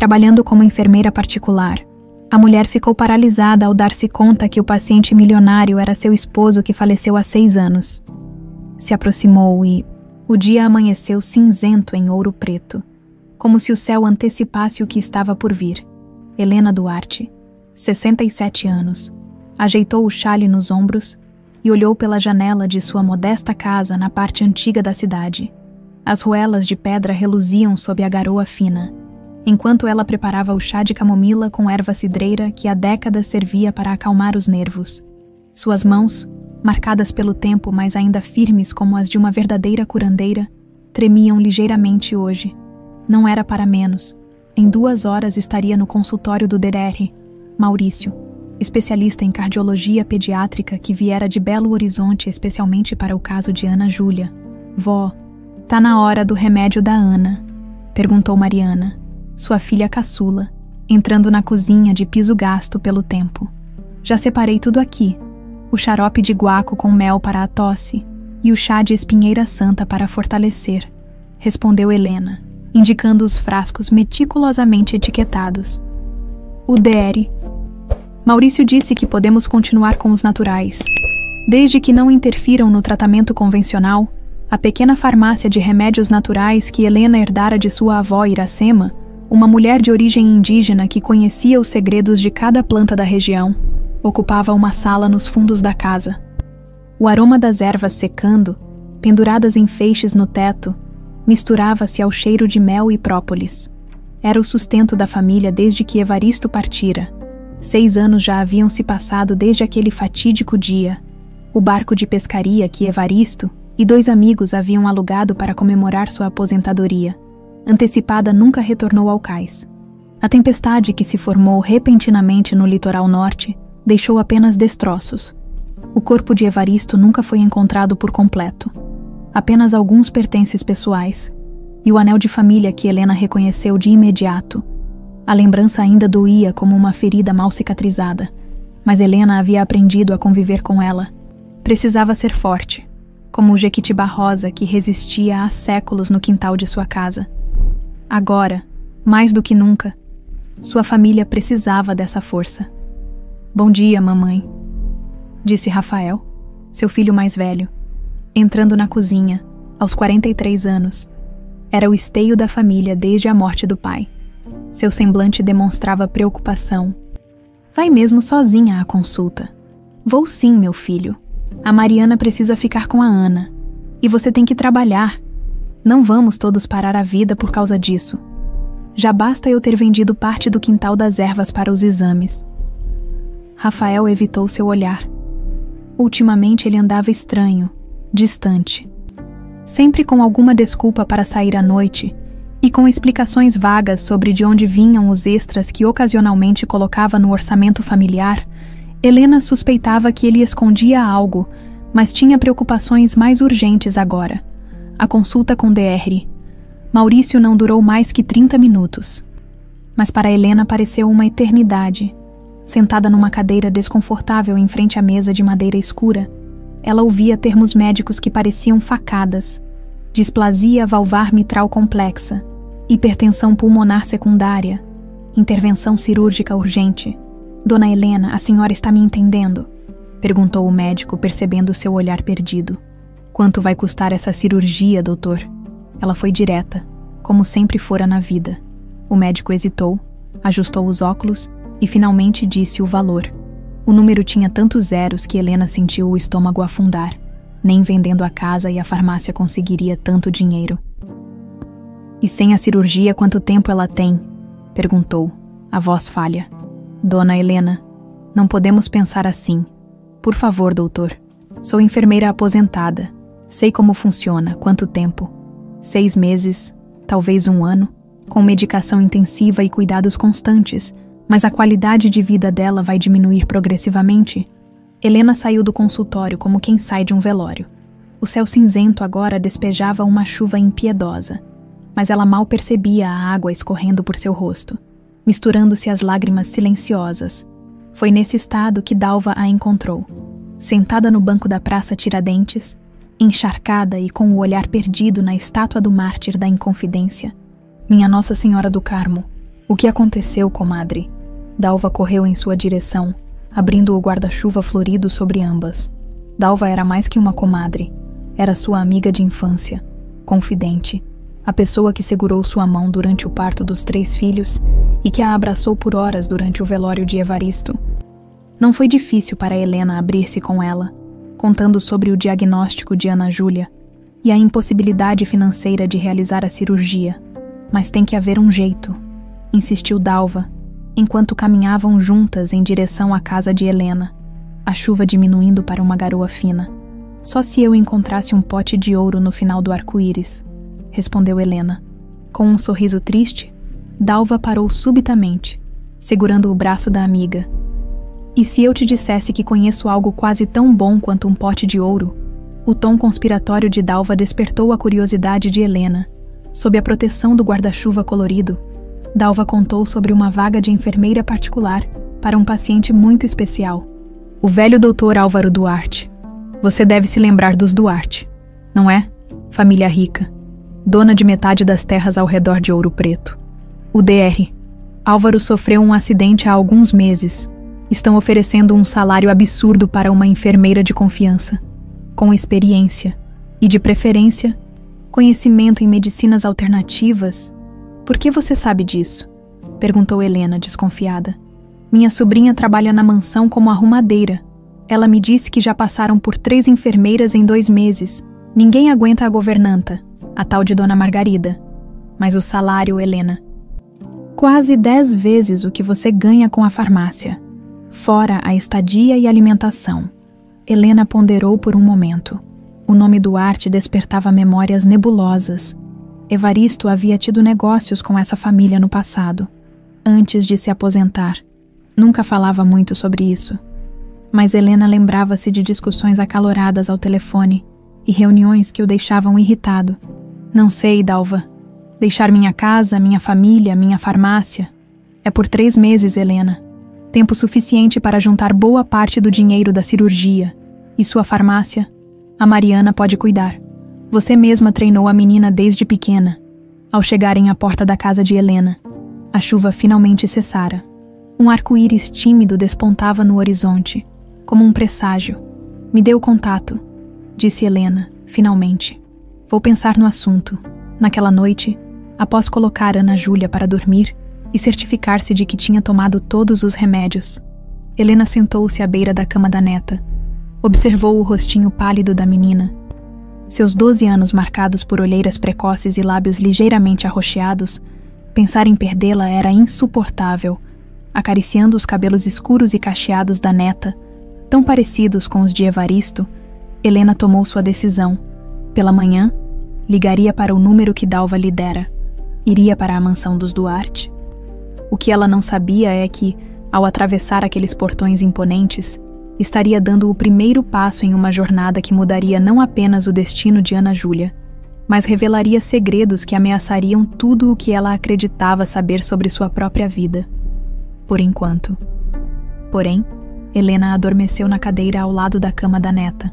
Trabalhando como enfermeira particular, a mulher ficou paralisada ao dar-se conta que o paciente milionário era seu esposo que faleceu há 6 anos. Se aproximou e o dia amanheceu cinzento em ouro preto, como se o céu antecipasse o que estava por vir. Helena Duarte, 67 anos, ajeitou o chale nos ombros e olhou pela janela de sua modesta casa na parte antiga da cidade. As ruelas de pedra reluziam sob a garoa fina, enquanto ela preparava o chá de camomila com erva cidreira que há décadas servia para acalmar os nervos. Suas mãos, marcadas pelo tempo, mas ainda firmes como as de uma verdadeira curandeira, tremiam ligeiramente hoje. Não era para menos. Em 2 horas estaria no consultório do Dr. Maurício, especialista em cardiologia pediátrica que viera de Belo Horizonte especialmente para o caso de Ana Júlia. Vó, tá na hora do remédio da Ana? Perguntou Mariana, sua filha caçula, entrando na cozinha de piso gasto pelo tempo. Já separei tudo aqui. O xarope de guaco com mel para a tosse e o chá de espinheira santa para fortalecer, respondeu Helena, indicando os frascos meticulosamente etiquetados. O Dr. Maurício disse que podemos continuar com os naturais. Desde que não interfiram no tratamento convencional, a pequena farmácia de remédios naturais que Helena herdara de sua avó Iracema, uma mulher de origem indígena que conhecia os segredos de cada planta da região, ocupava uma sala nos fundos da casa. O aroma das ervas secando, penduradas em feixes no teto, misturava-se ao cheiro de mel e própolis. Era o sustento da família desde que Evaristo partira. 6 anos já haviam se passado desde aquele fatídico dia. O barco de pescaria que Evaristo e 2 amigos haviam alugado para comemorar sua aposentadoria, antecipada, nunca retornou ao cais. A tempestade que se formou repentinamente no litoral norte deixou apenas destroços. O corpo de Evaristo nunca foi encontrado por completo. Apenas alguns pertences pessoais e o anel de família que Helena reconheceu de imediato. A lembrança ainda doía como uma ferida mal cicatrizada, mas Helena havia aprendido a conviver com ela. Precisava ser forte, como o jequitibá rosa que resistia há séculos no quintal de sua casa. Agora, mais do que nunca, sua família precisava dessa força. Bom dia, mamãe, disse Rafael, seu filho mais velho, entrando na cozinha, aos 43 anos. Era o esteio da família desde a morte do pai. Seu semblante demonstrava preocupação. Vai mesmo sozinha à consulta? Vou sim, meu filho. A Mariana precisa ficar com a Ana. E você tem que trabalhar. Não vamos todos parar a vida por causa disso. Já basta eu ter vendido parte do quintal das ervas para os exames. Rafael evitou seu olhar. Ultimamente ele andava estranho, distante. Sempre com alguma desculpa para sair à noite e com explicações vagas sobre de onde vinham os extras que ocasionalmente colocava no orçamento familiar, Helena suspeitava que ele escondia algo, mas tinha preocupações mais urgentes agora. A consulta com Dr. Maurício não durou mais que 30 minutos. Mas para Helena pareceu uma eternidade. Sentada numa cadeira desconfortável em frente à mesa de madeira escura, ela ouvia termos médicos que pareciam facadas: displasia valvar mitral complexa, hipertensão pulmonar secundária, intervenção cirúrgica urgente. Dona Helena, a senhora está me entendendo? Perguntou o médico, percebendo seu olhar perdido. Quanto vai custar essa cirurgia, doutor? Ela foi direta, como sempre fora na vida. O médico hesitou, ajustou os óculos e finalmente disse o valor. O número tinha tantos zeros que Helena sentiu o estômago afundar. Nem vendendo a casa e a farmácia conseguiria tanto dinheiro. E sem a cirurgia, quanto tempo ela tem? Perguntou, a voz falha. Dona Helena, não podemos pensar assim. Por favor, doutor. Sou enfermeira aposentada. Sei como funciona, quanto tempo. 6 meses, talvez 1 ano, com medicação intensiva e cuidados constantes, mas a qualidade de vida dela vai diminuir progressivamente. Helena saiu do consultório como quem sai de um velório. O céu cinzento agora despejava uma chuva impiedosa, mas ela mal percebia a água escorrendo por seu rosto, misturando-se às lágrimas silenciosas. Foi nesse estado que Dalva a encontrou, sentada no banco da Praça Tiradentes, encharcada e com o olhar perdido na estátua do mártir da Inconfidência. Minha Nossa Senhora do Carmo, O que aconteceu, comadre? Dalva correu em sua direção, abrindo o guarda-chuva florido sobre ambas. Dalva era mais que uma comadre. Era sua amiga de infância, confidente, a pessoa que segurou sua mão durante o parto dos 3 filhos e que a abraçou por horas durante o velório de Evaristo. Não foi difícil para Helena abrir-se com ela, contando sobre o diagnóstico de Ana Júlia e a impossibilidade financeira de realizar a cirurgia. Mas tem que haver um jeito, insistiu Dalva, enquanto caminhavam juntas em direção à casa de Helena, a chuva diminuindo para uma garoa fina. Só se eu encontrasse um pote de ouro no final do arco-íris, respondeu Helena. Com um sorriso triste, Dalva parou subitamente, segurando o braço da amiga. E se eu te dissesse que conheço algo quase tão bom quanto um pote de ouro? O tom conspiratório de Dalva despertou a curiosidade de Helena. Sob a proteção do guarda-chuva colorido, Dalva contou sobre uma vaga de enfermeira particular para um paciente muito especial, o velho doutor Álvaro Duarte. Você deve se lembrar dos Duarte, não é? Família rica, dona de metade das terras ao redor de Ouro Preto. O Dr. Álvaro sofreu um acidente há alguns meses. Estão oferecendo um salário absurdo para uma enfermeira de confiança, com experiência e, de preferência, conhecimento em medicinas alternativas. Por que você sabe disso? Perguntou Helena, desconfiada. Minha sobrinha trabalha na mansão como arrumadeira. Ela me disse que já passaram por 3 enfermeiras em 2 meses. Ninguém aguenta a governanta, a tal de Dona Margarida. Mas o salário, Helena, quase 10 vezes o que você ganha com a farmácia, fora a estadia e alimentação. Helena ponderou por um momento. O nome Duarte despertava memórias nebulosas. Evaristo havia tido negócios com essa família no passado, antes de se aposentar. Nunca falava muito sobre isso. Mas Helena lembrava-se de discussões acaloradas ao telefone e reuniões que o deixavam irritado. Não sei, Dalva. Deixar minha casa, minha família, minha farmácia. É por 3 meses, Helena. Tempo suficiente para juntar boa parte do dinheiro da cirurgia. E sua farmácia, a Mariana pode cuidar. Você mesma treinou a menina desde pequena. Ao chegarem à porta da casa de Helena, a chuva finalmente cessara. Um arco-íris tímido despontava no horizonte, como um presságio. Me dê o contato, disse Helena, finalmente. Vou pensar no assunto. Naquela noite, após colocar Ana Júlia para dormir e certificar-se de que tinha tomado todos os remédios, Helena sentou-se à beira da cama da neta. Observou o rostinho pálido da menina. Seus 12 anos marcados por olheiras precoces e lábios ligeiramente arroxeados, pensar em perdê-la era insuportável. Acariciando os cabelos escuros e cacheados da neta, tão parecidos com os de Evaristo, Helena tomou sua decisão. Pela manhã, ligaria para o número que Dalva lhe dera. Iria para a mansão dos Duarte. O que ela não sabia é que, ao atravessar aqueles portões imponentes, estaria dando o primeiro passo em uma jornada que mudaria não apenas o destino de Ana Júlia, mas revelaria segredos que ameaçariam tudo o que ela acreditava saber sobre sua própria vida. Por enquanto. Porém, Helena adormeceu na cadeira ao lado da cama da neta.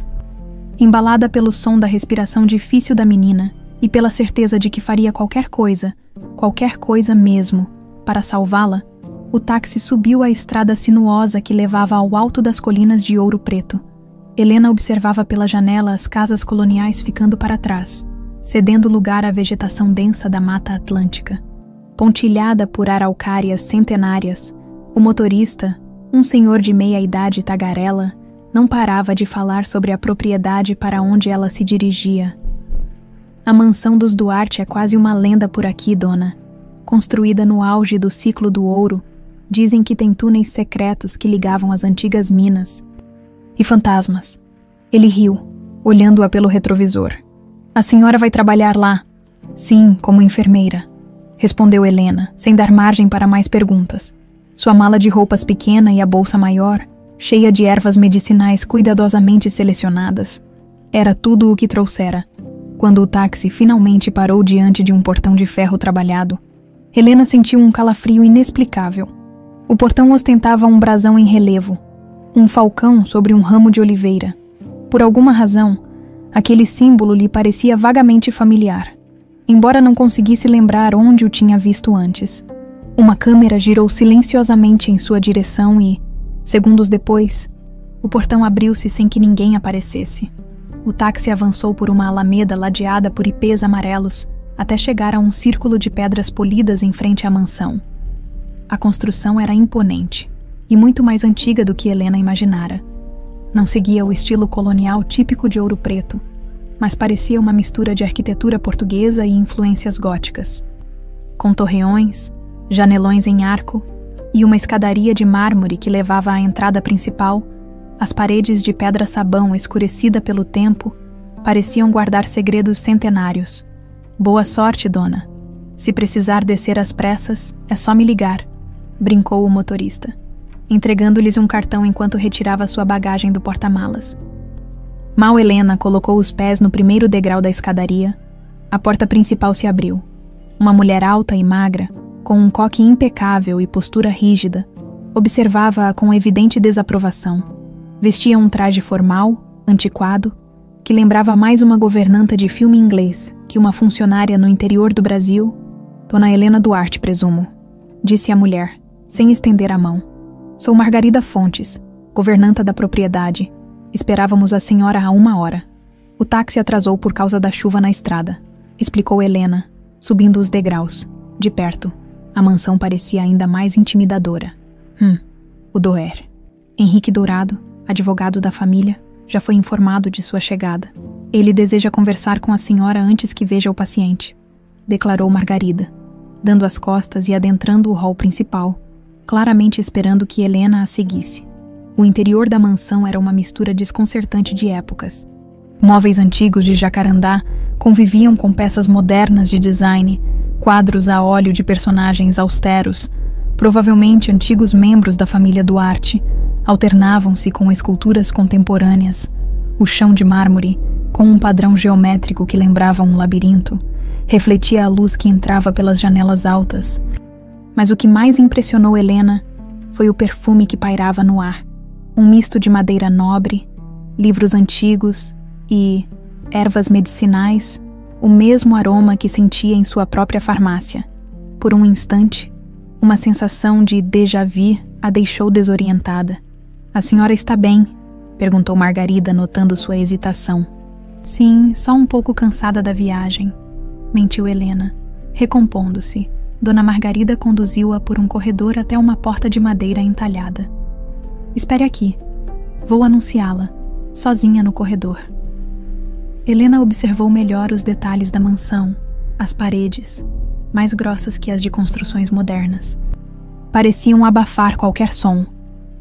Embalada pelo som da respiração difícil da menina e pela certeza de que faria qualquer coisa mesmo, para salvá-la, o táxi subiu a estrada sinuosa que levava ao alto das colinas de Ouro Preto. Helena observava pela janela as casas coloniais ficando para trás, cedendo lugar à vegetação densa da Mata Atlântica. Pontilhada por araucárias centenárias, o motorista, um senhor de meia-idade tagarela, não parava de falar sobre a propriedade para onde ela se dirigia. A mansão dos Duarte é quase uma lenda por aqui, dona. Construída no auge do ciclo do ouro, dizem que tem túneis secretos que ligavam as antigas minas. E fantasmas. Ele riu, olhando-a pelo retrovisor. A senhora vai trabalhar lá? Sim, como enfermeira, respondeu Helena, sem dar margem para mais perguntas. Sua mala de roupas pequena e a bolsa maior, cheia de ervas medicinais cuidadosamente selecionadas, era tudo o que trouxera. Quando o táxi finalmente parou diante de um portão de ferro trabalhado, Helena sentiu um calafrio inexplicável. O portão ostentava um brasão em relevo, um falcão sobre um ramo de oliveira. Por alguma razão, aquele símbolo lhe parecia vagamente familiar, embora não conseguisse lembrar onde o tinha visto antes. Uma câmera girou silenciosamente em sua direção e, segundos depois, o portão abriu-se sem que ninguém aparecesse. O táxi avançou por uma alameda ladeada por ipês amarelos até chegar a um círculo de pedras polidas em frente à mansão. A construção era imponente e muito mais antiga do que Helena imaginara. Não seguia o estilo colonial típico de Ouro Preto, mas parecia uma mistura de arquitetura portuguesa e influências góticas. Com torreões, janelões em arco e uma escadaria de mármore que levava à entrada principal, as paredes de pedra-sabão escurecida pelo tempo pareciam guardar segredos centenários. Boa sorte, dona. Se precisar descer às pressas, é só me ligar, brincou o motorista, entregando-lhes um cartão enquanto retirava sua bagagem do porta-malas. Mal Helena colocou os pés no primeiro degrau da escadaria, a porta principal se abriu. Uma mulher alta e magra, com um coque impecável e postura rígida, observava-a com evidente desaprovação. Vestia um traje formal, antiquado, que lembrava mais uma governanta de filme inglês que uma funcionária no interior do Brasil. Dona Helena Duarte, presumo, disse a mulher, sem estender a mão. Sou Margarida Fontes, governanta da propriedade. Esperávamos a senhora há 1 hora. O táxi atrasou por causa da chuva na estrada, explicou Helena, subindo os degraus. De perto, a mansão parecia ainda mais intimidadora. O Doer. Henrique Dourado, advogado da família, já foi informado de sua chegada. Ele deseja conversar com a senhora antes que veja o paciente, declarou Margarida, dando as costas e adentrando o hall principal, claramente esperando que Helena a seguisse. O interior da mansão era uma mistura desconcertante de épocas. Móveis antigos de jacarandá conviviam com peças modernas de design, quadros a óleo de personagens austeros, provavelmente antigos membros da família Duarte, alternavam-se com esculturas contemporâneas. O chão de mármore, com um padrão geométrico que lembrava um labirinto, refletia a luz que entrava pelas janelas altas. Mas o que mais impressionou Helena foi o perfume que pairava no ar. Um misto de madeira nobre, livros antigos e ervas medicinais, o mesmo aroma que sentia em sua própria farmácia. Por um instante, uma sensação de déjà vu a deixou desorientada. A senhora está bem? Perguntou Margarida, notando sua hesitação. Sim, só um pouco cansada da viagem, mentiu Helena, recompondo-se. Dona Margarida conduziu-a por um corredor até uma porta de madeira entalhada. Espere aqui. Vou anunciá-la, sozinha no corredor. Helena observou melhor os detalhes da mansão, as paredes, mais grossas que as de construções modernas. Pareciam abafar qualquer som.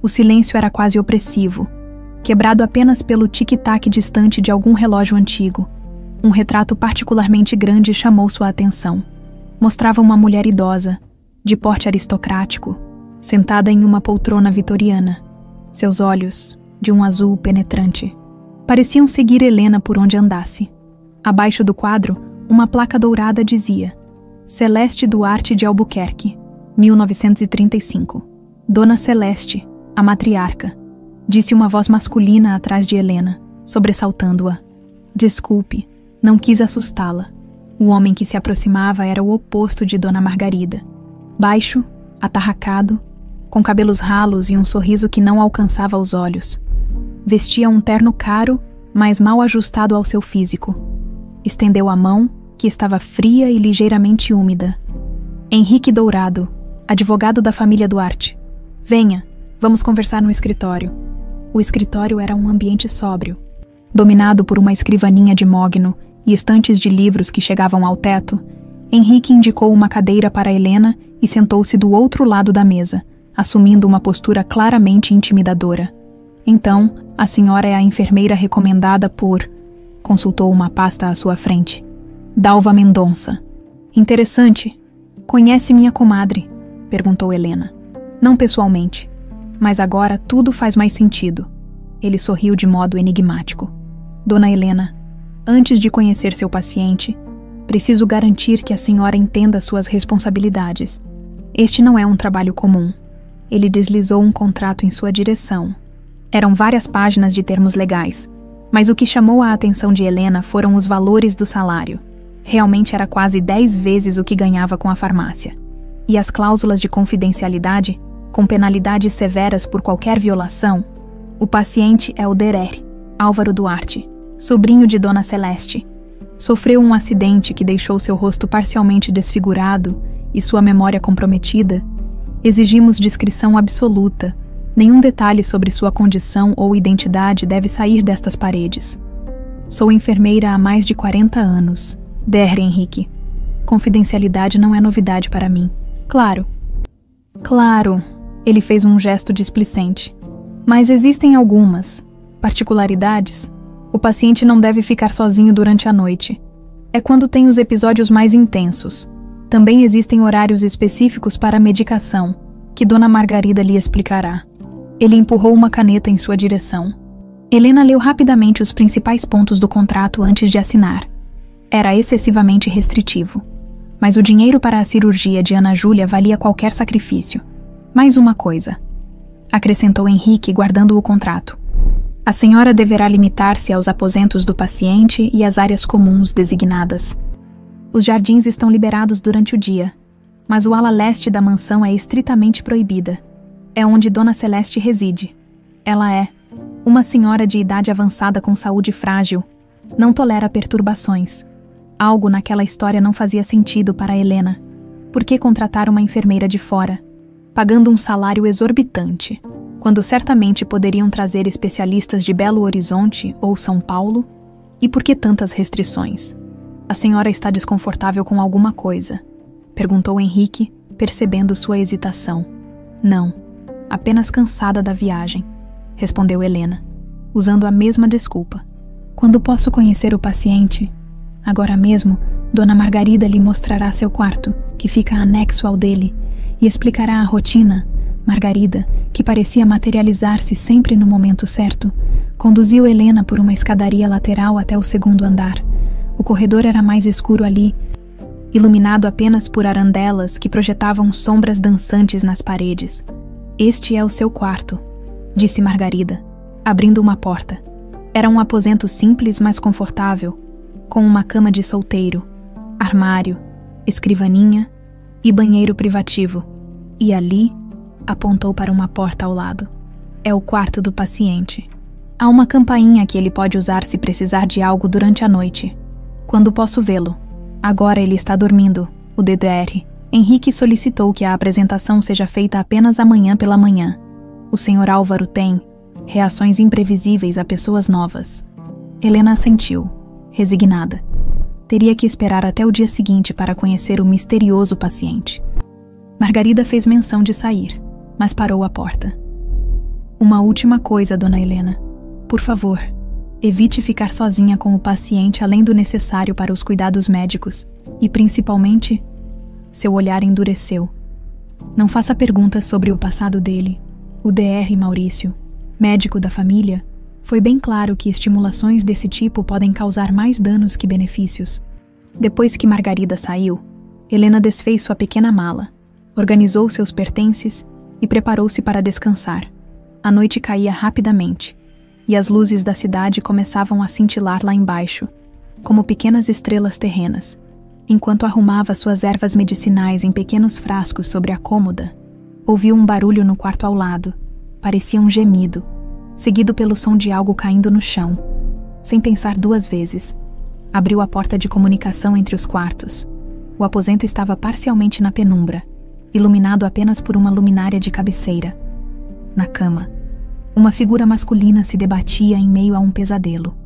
O silêncio era quase opressivo, quebrado apenas pelo tic-tac distante de algum relógio antigo. Um retrato particularmente grande chamou sua atenção. Mostrava uma mulher idosa, de porte aristocrático, sentada em uma poltrona vitoriana. Seus olhos, de um azul penetrante, pareciam seguir Helena por onde andasse. Abaixo do quadro, uma placa dourada dizia: Celeste Duarte de Albuquerque, 1935. Dona Celeste, a matriarca, disse uma voz masculina atrás de Helena, sobressaltando-a. Desculpe, não quis assustá-la. O homem que se aproximava era o oposto de Dona Margarida. Baixo, atarracado, com cabelos ralos e um sorriso que não alcançava os olhos. Vestia um terno caro, mas mal ajustado ao seu físico. Estendeu a mão, que estava fria e ligeiramente úmida. Henrique Dourado, advogado da família Duarte. Venha, vamos conversar no escritório. O escritório era um ambiente sóbrio, dominado por uma escrivaninha de mogno e estantes de livros que chegavam ao teto. Henrique indicou uma cadeira para Helena e sentou-se do outro lado da mesa, assumindo uma postura claramente intimidadora. Então, a senhora é a enfermeira recomendada por... Consultou uma pasta à sua frente. Dalva Mendonça. Interessante. Conhece minha comadre? Perguntou Helena. Não pessoalmente, mas agora tudo faz mais sentido. Ele sorriu de modo enigmático. Dona Helena, antes de conhecer seu paciente, preciso garantir que a senhora entenda suas responsabilidades. Este não é um trabalho comum. Ele deslizou um contrato em sua direção. Eram várias páginas de termos legais, mas o que chamou a atenção de Helena foram os valores do salário. Realmente era quase 10 vezes o que ganhava com a farmácia. E as cláusulas de confidencialidade, com penalidades severas por qualquer violação? O paciente é o Dr. Álvaro Duarte, sobrinho de Dona Celeste. Sofreu um acidente que deixou seu rosto parcialmente desfigurado e sua memória comprometida. Exigimos discrição absoluta. Nenhum detalhe sobre sua condição ou identidade deve sair destas paredes. Sou enfermeira há mais de 40 anos. Dr. Henrique. Confidencialidade não é novidade para mim. Claro. Claro. Ele fez um gesto displicente. Mas existem algumas particularidades. O paciente não deve ficar sozinho durante a noite. É quando tem os episódios mais intensos. Também existem horários específicos para a medicação, que Dona Margarida lhe explicará. Ele empurrou uma caneta em sua direção. Helena leu rapidamente os principais pontos do contrato antes de assinar. Era excessivamente restritivo. Mas o dinheiro para a cirurgia de Ana Júlia valia qualquer sacrifício. Mais uma coisa, acrescentou Henrique, guardando o contrato. A senhora deverá limitar-se aos aposentos do paciente e às áreas comuns designadas. Os jardins estão liberados durante o dia, mas o ala leste da mansão é estritamente proibida. É onde Dona Celeste reside. Ela é uma senhora de idade avançada com saúde frágil. Não tolera perturbações. Algo naquela história não fazia sentido para Helena. Por que contratar uma enfermeira de fora, pagando um salário exorbitante, quando certamente poderiam trazer especialistas de Belo Horizonte ou São Paulo? E por que tantas restrições? A senhora está desconfortável com alguma coisa? Perguntou Henrique, percebendo sua hesitação. Não, apenas cansada da viagem, respondeu Helena, usando a mesma desculpa. Quando posso conhecer o paciente? Agora mesmo, Dona Margarida lhe mostrará seu quarto, que fica anexo ao dele, e explicará a rotina. Margarida, que parecia materializar-se sempre no momento certo, conduziu Helena por uma escadaria lateral até o segundo andar. O corredor era mais escuro ali, iluminado apenas por arandelas que projetavam sombras dançantes nas paredes. Este é o seu quarto, disse Margarida, abrindo uma porta. Era um aposento simples, mas confortável, com uma cama de solteiro, armário, escrivaninha e banheiro privativo. E ali, apontou para uma porta ao lado. É o quarto do paciente. Há uma campainha que ele pode usar se precisar de algo durante a noite. Quando posso vê-lo? Agora ele está dormindo, o Dr. Henrique solicitou que a apresentação seja feita apenas amanhã pela manhã. O Sr. Álvaro tem reações imprevisíveis a pessoas novas. Helena assentiu, resignada. Teria que esperar até o dia seguinte para conhecer o misterioso paciente. Margarida fez menção de sair, mas parou à porta. Uma última coisa, Dona Helena. Por favor, evite ficar sozinha com o paciente além do necessário para os cuidados médicos e, principalmente, seu olhar endureceu. Não faça perguntas sobre o passado dele. O Dr. Maurício, médico da família, foi bem claro que estimulações desse tipo podem causar mais danos que benefícios. Depois que Margarida saiu, Helena desfez sua pequena mala, organizou seus pertences e preparou-se para descansar. A noite caía rapidamente, e as luzes da cidade começavam a cintilar lá embaixo, como pequenas estrelas terrenas. Enquanto arrumava suas ervas medicinais em pequenos frascos sobre a cômoda, ouviu um barulho no quarto ao lado. Parecia um gemido, seguido pelo som de algo caindo no chão. Sem pensar duas vezes, abriu a porta de comunicação entre os quartos. O aposento estava parcialmente na penumbra, iluminado apenas por uma luminária de cabeceira. Na cama, uma figura masculina se debatia em meio a um pesadelo.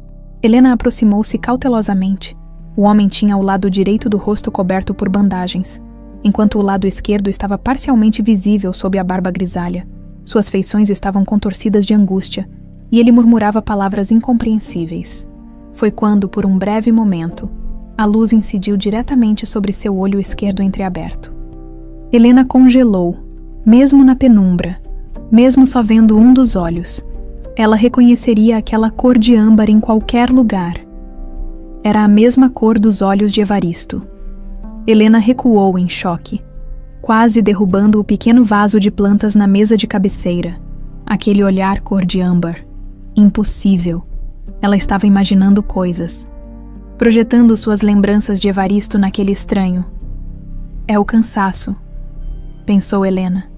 Helena aproximou-se cautelosamente. O homem tinha o lado direito do rosto coberto por bandagens, enquanto o lado esquerdo estava parcialmente visível sob a barba grisalha. Suas feições estavam contorcidas de angústia, e ele murmurava palavras incompreensíveis. Foi quando, por um breve momento, a luz incidiu diretamente sobre seu olho esquerdo entreaberto. Helena congelou, mesmo na penumbra, mesmo só vendo um dos olhos. Ela reconheceria aquela cor de âmbar em qualquer lugar. Era a mesma cor dos olhos de Evaristo. Helena recuou em choque, quase derrubando o pequeno vaso de plantas na mesa de cabeceira. Aquele olhar cor de âmbar. Impossível. Ela estava imaginando coisas, projetando suas lembranças de Evaristo naquele estranho. É o cansaço, pensou Helena.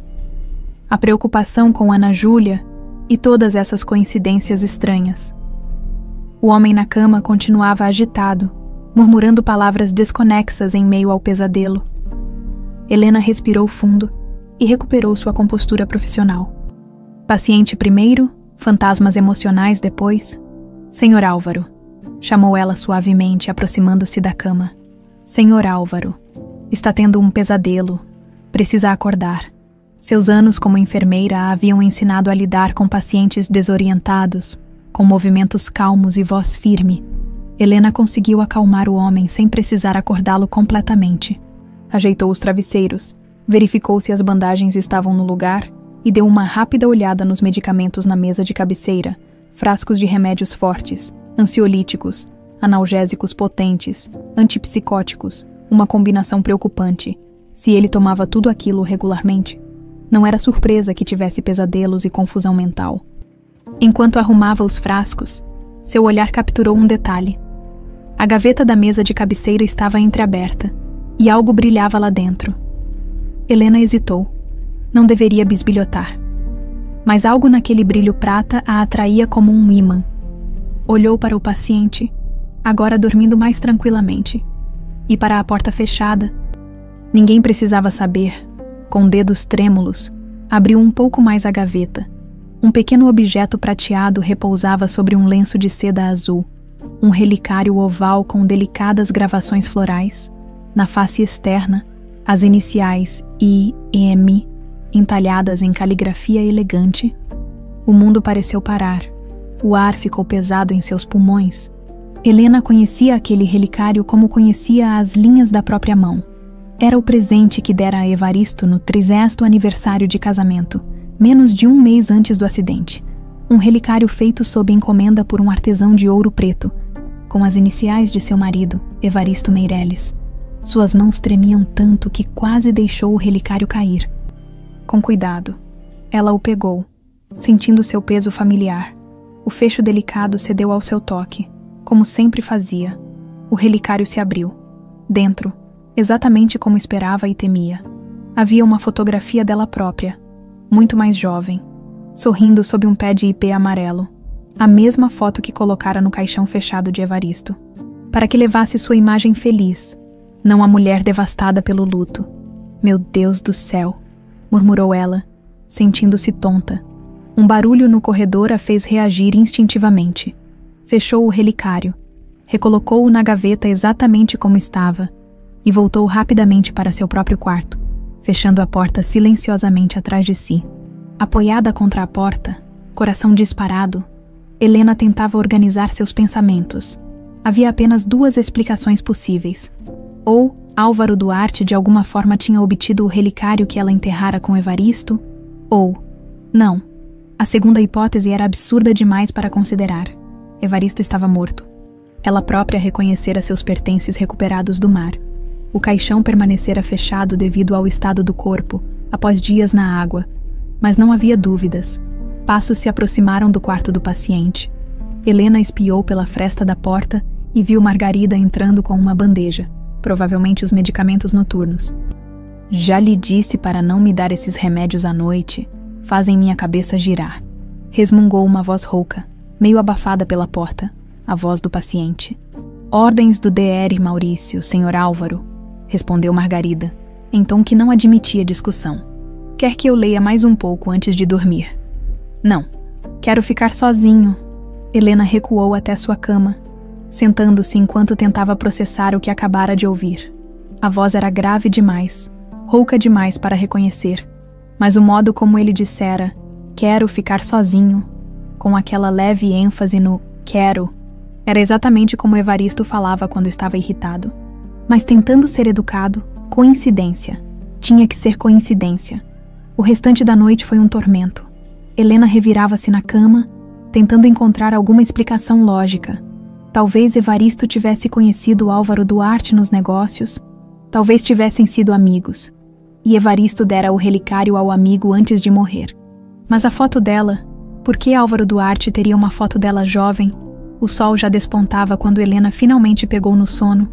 A preocupação com Ana Júlia e todas essas coincidências estranhas. O homem na cama continuava agitado, murmurando palavras desconexas em meio ao pesadelo. Helena respirou fundo e recuperou sua compostura profissional. Paciente primeiro, fantasmas emocionais depois. Senhor Álvaro, chamou ela suavemente, aproximando-se da cama. Senhor Álvaro, está tendo um pesadelo. Precisa acordar. Seus anos como enfermeira a haviam ensinado a lidar com pacientes desorientados, com movimentos calmos e voz firme. Helena conseguiu acalmar o homem sem precisar acordá-lo completamente. Ajeitou os travesseiros, verificou se as bandagens estavam no lugar e deu uma rápida olhada nos medicamentos na mesa de cabeceira, frascos de remédios fortes, ansiolíticos, analgésicos potentes, antipsicóticos, uma combinação preocupante. Se ele tomava tudo aquilo regularmente, não era surpresa que tivesse pesadelos e confusão mental. Enquanto arrumava os frascos, seu olhar capturou um detalhe. A gaveta da mesa de cabeceira estava entreaberta e algo brilhava lá dentro. Helena hesitou. Não deveria bisbilhotar. Mas algo naquele brilho prata a atraía como um ímã. Olhou para o paciente, agora dormindo mais tranquilamente, e para a porta fechada. Ninguém precisava saber. Com dedos trêmulos, abriu um pouco mais a gaveta. Um pequeno objeto prateado repousava sobre um lenço de seda azul, um relicário oval com delicadas gravações florais. Na face externa, as iniciais I e M, entalhadas em caligrafia elegante. O mundo pareceu parar. O ar ficou pesado em seus pulmões. Helena conhecia aquele relicário como conhecia as linhas da própria mão. Era o presente que dera a Evaristo no 30º aniversário de casamento, menos de um mês antes do acidente. Um relicário feito sob encomenda por um artesão de ouro preto, com as iniciais de seu marido, Evaristo Meireles. Suas mãos tremiam tanto que quase deixou o relicário cair. Com cuidado, ela o pegou, sentindo seu peso familiar. O fecho delicado cedeu ao seu toque, como sempre fazia. O relicário se abriu. Dentro, exatamente como esperava e temia, havia uma fotografia dela própria, muito mais jovem, sorrindo sob um pé de ipê amarelo, a mesma foto que colocara no caixão fechado de Evaristo, para que levasse sua imagem feliz, não a mulher devastada pelo luto. Meu Deus do céu, murmurou ela, sentindo-se tonta. Um barulho no corredor a fez reagir instintivamente. Fechou o relicário, recolocou-o na gaveta exatamente como estava e voltou rapidamente para seu próprio quarto, fechando a porta silenciosamente atrás de si. Apoiada contra a porta, coração disparado, Helena tentava organizar seus pensamentos. Havia apenas duas explicações possíveis. Ou Álvaro Duarte de alguma forma tinha obtido o relicário que ela enterrara com Evaristo, ou não. A segunda hipótese era absurda demais para considerar. Evaristo estava morto. Ela própria reconhecera seus pertences recuperados do mar. O caixão permanecera fechado devido ao estado do corpo, após dias na água. Mas não havia dúvidas. Passos se aproximaram do quarto do paciente. Helena espiou pela fresta da porta e viu Margarida entrando com uma bandeja, provavelmente os medicamentos noturnos. Já lhe disse para não me dar esses remédios à noite. Fazem minha cabeça girar. Resmungou uma voz rouca, meio abafada pela porta, a voz do paciente. Ordens do Dr. Maurício, Sr. Álvaro, respondeu Margarida, em tom que não admitia discussão. Quer que eu leia mais um pouco antes de dormir? Não, quero ficar sozinho. Helena recuou até sua cama, sentando-se enquanto tentava processar o que acabara de ouvir. A voz era grave demais, rouca demais para reconhecer, mas o modo como ele dissera, quero ficar sozinho, com aquela leve ênfase no quero, era exatamente como Evaristo falava quando estava irritado. Mas tentando ser educado, coincidência. Tinha que ser coincidência. O restante da noite foi um tormento. Helena revirava-se na cama, tentando encontrar alguma explicação lógica. Talvez Evaristo tivesse conhecido Álvaro Duarte nos negócios, talvez tivessem sido amigos, e Evaristo dera o relicário ao amigo antes de morrer. Mas a foto dela, por que Álvaro Duarte teria uma foto dela jovem? O sol já despontava quando Helena finalmente pegou no sono.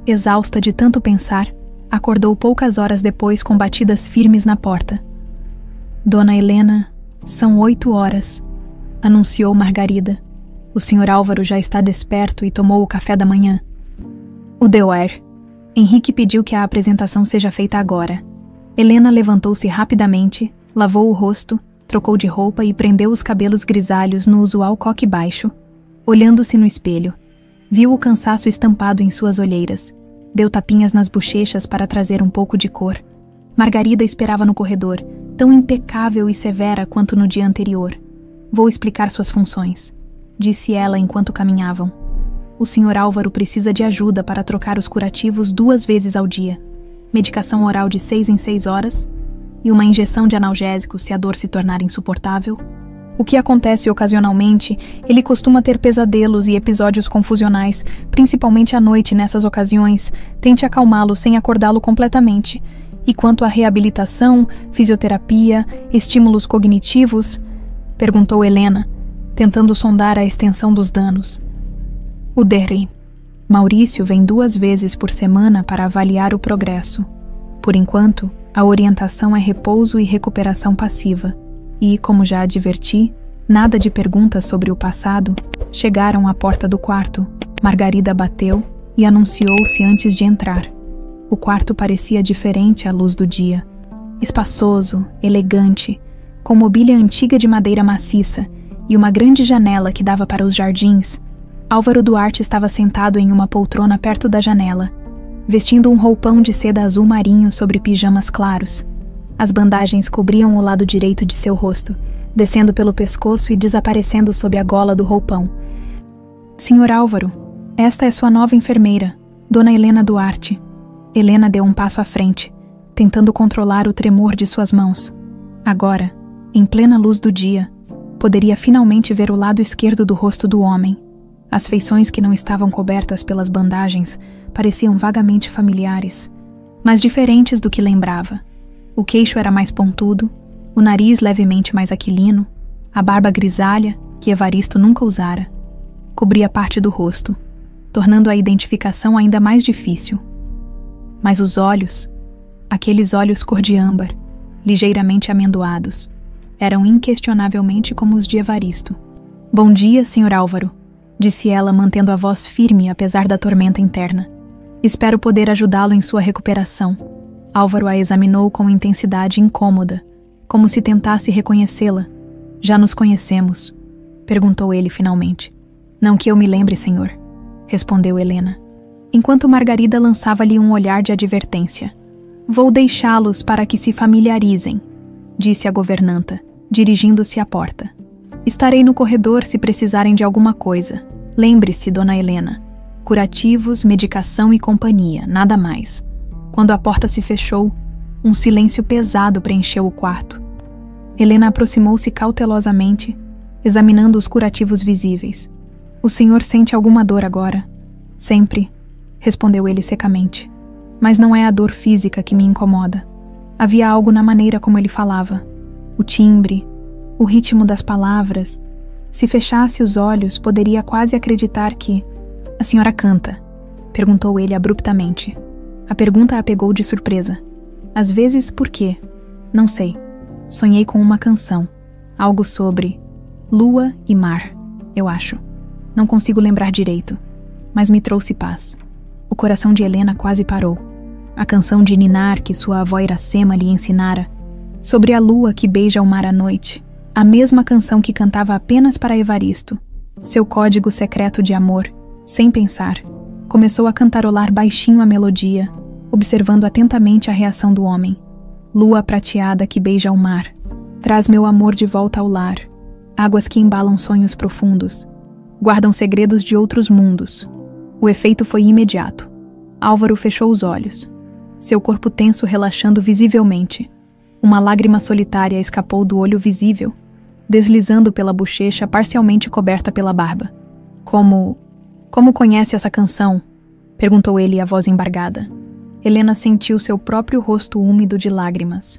Exausta de tanto pensar, acordou poucas horas depois com batidas firmes na porta. Dona Helena, são 8 horas, anunciou Margarida. O Sr. Álvaro já está desperto e tomou o café da manhã. O Deuer. Henrique pediu que a apresentação seja feita agora. Helena levantou-se rapidamente, lavou o rosto, trocou de roupa e prendeu os cabelos grisalhos no usual coque baixo. Olhando-se no espelho, viu o cansaço estampado em suas olheiras. Deu tapinhas nas bochechas para trazer um pouco de cor. Margarida esperava no corredor, tão impecável e severa quanto no dia anterior. Vou explicar suas funções, disse ela enquanto caminhavam. O Sr. Álvaro precisa de ajuda para trocar os curativos 2 vezes ao dia. Medicação oral de 6 em 6 horas e uma injeção de analgésico se a dor se tornar insuportável. O que acontece ocasionalmente, ele costuma ter pesadelos e episódios confusionais, principalmente à noite nessas ocasiões. Tente acalmá-lo sem acordá-lo completamente. E quanto à reabilitação, fisioterapia, estímulos cognitivos? Perguntou Helena, tentando sondar a extensão dos danos. O Derry. Maurício vem 2 vezes por semana para avaliar o progresso. Por enquanto, a orientação é repouso e recuperação passiva. E, como já adverti, nada de perguntas sobre o passado. Chegaram à porta do quarto. Margarida bateu e anunciou-se antes de entrar. O quarto parecia diferente à luz do dia. Espaçoso, elegante, com mobília antiga de madeira maciça e uma grande janela que dava para os jardins. Álvaro Duarte estava sentado em uma poltrona perto da janela, vestindo um roupão de seda azul marinho sobre pijamas claros. As bandagens cobriam o lado direito de seu rosto, descendo pelo pescoço e desaparecendo sob a gola do roupão. Sr. Álvaro, esta é sua nova enfermeira, Dona Helena Duarte. Helena deu um passo à frente, tentando controlar o tremor de suas mãos. Agora, em plena luz do dia, poderia finalmente ver o lado esquerdo do rosto do homem. As feições que não estavam cobertas pelas bandagens pareciam vagamente familiares, mas diferentes do que lembrava. O queixo era mais pontudo, o nariz levemente mais aquilino, a barba grisalha, que Evaristo nunca usara, cobria parte do rosto, tornando a identificação ainda mais difícil. Mas os olhos, aqueles olhos cor de âmbar, ligeiramente amendoados, eram inquestionavelmente como os de Evaristo. Bom dia, Sr. Álvaro, disse ela mantendo a voz firme apesar da tormenta interna. Espero poder ajudá-lo em sua recuperação. Álvaro a examinou com intensidade incômoda, como se tentasse reconhecê-la. Já nos conhecemos, perguntou ele finalmente. Não que eu me lembre, senhor, respondeu Helena, enquanto Margarida lançava-lhe um olhar de advertência. Vou deixá-los para que se familiarizem, disse a governanta, dirigindo-se à porta. Estarei no corredor se precisarem de alguma coisa. Lembre-se, Dona Helena, curativos, medicação e companhia, nada mais. Quando a porta se fechou, um silêncio pesado preencheu o quarto. Helena aproximou-se cautelosamente, examinando os curativos visíveis. O senhor sente alguma dor agora? Sempre, respondeu ele secamente. Mas não é a dor física que me incomoda. Havia algo na maneira como ele falava. O timbre, o ritmo das palavras. Se fechasse os olhos, poderia quase acreditar que... A senhora canta? Perguntou ele abruptamente. A pergunta a pegou de surpresa. Às vezes, por quê? Não sei. Sonhei com uma canção. Algo sobre lua e mar, eu acho. Não consigo lembrar direito, mas me trouxe paz. O coração de Helena quase parou. A canção de ninar que sua avó Iracema lhe ensinara, sobre a lua que beija o mar à noite, a mesma canção que cantava apenas para Evaristo, seu código secreto de amor, sem pensar. Começou a cantarolar baixinho a melodia, observando atentamente a reação do homem. Lua prateada que beija o mar, traz meu amor de volta ao lar. Águas que embalam sonhos profundos, guardam segredos de outros mundos. O efeito foi imediato. Álvaro fechou os olhos, seu corpo tenso relaxando visivelmente. Uma lágrima solitária escapou do olho visível, deslizando pela bochecha parcialmente coberta pela barba. Como conhece essa canção? Perguntou ele, a voz embargada. Helena sentiu seu próprio rosto úmido de lágrimas.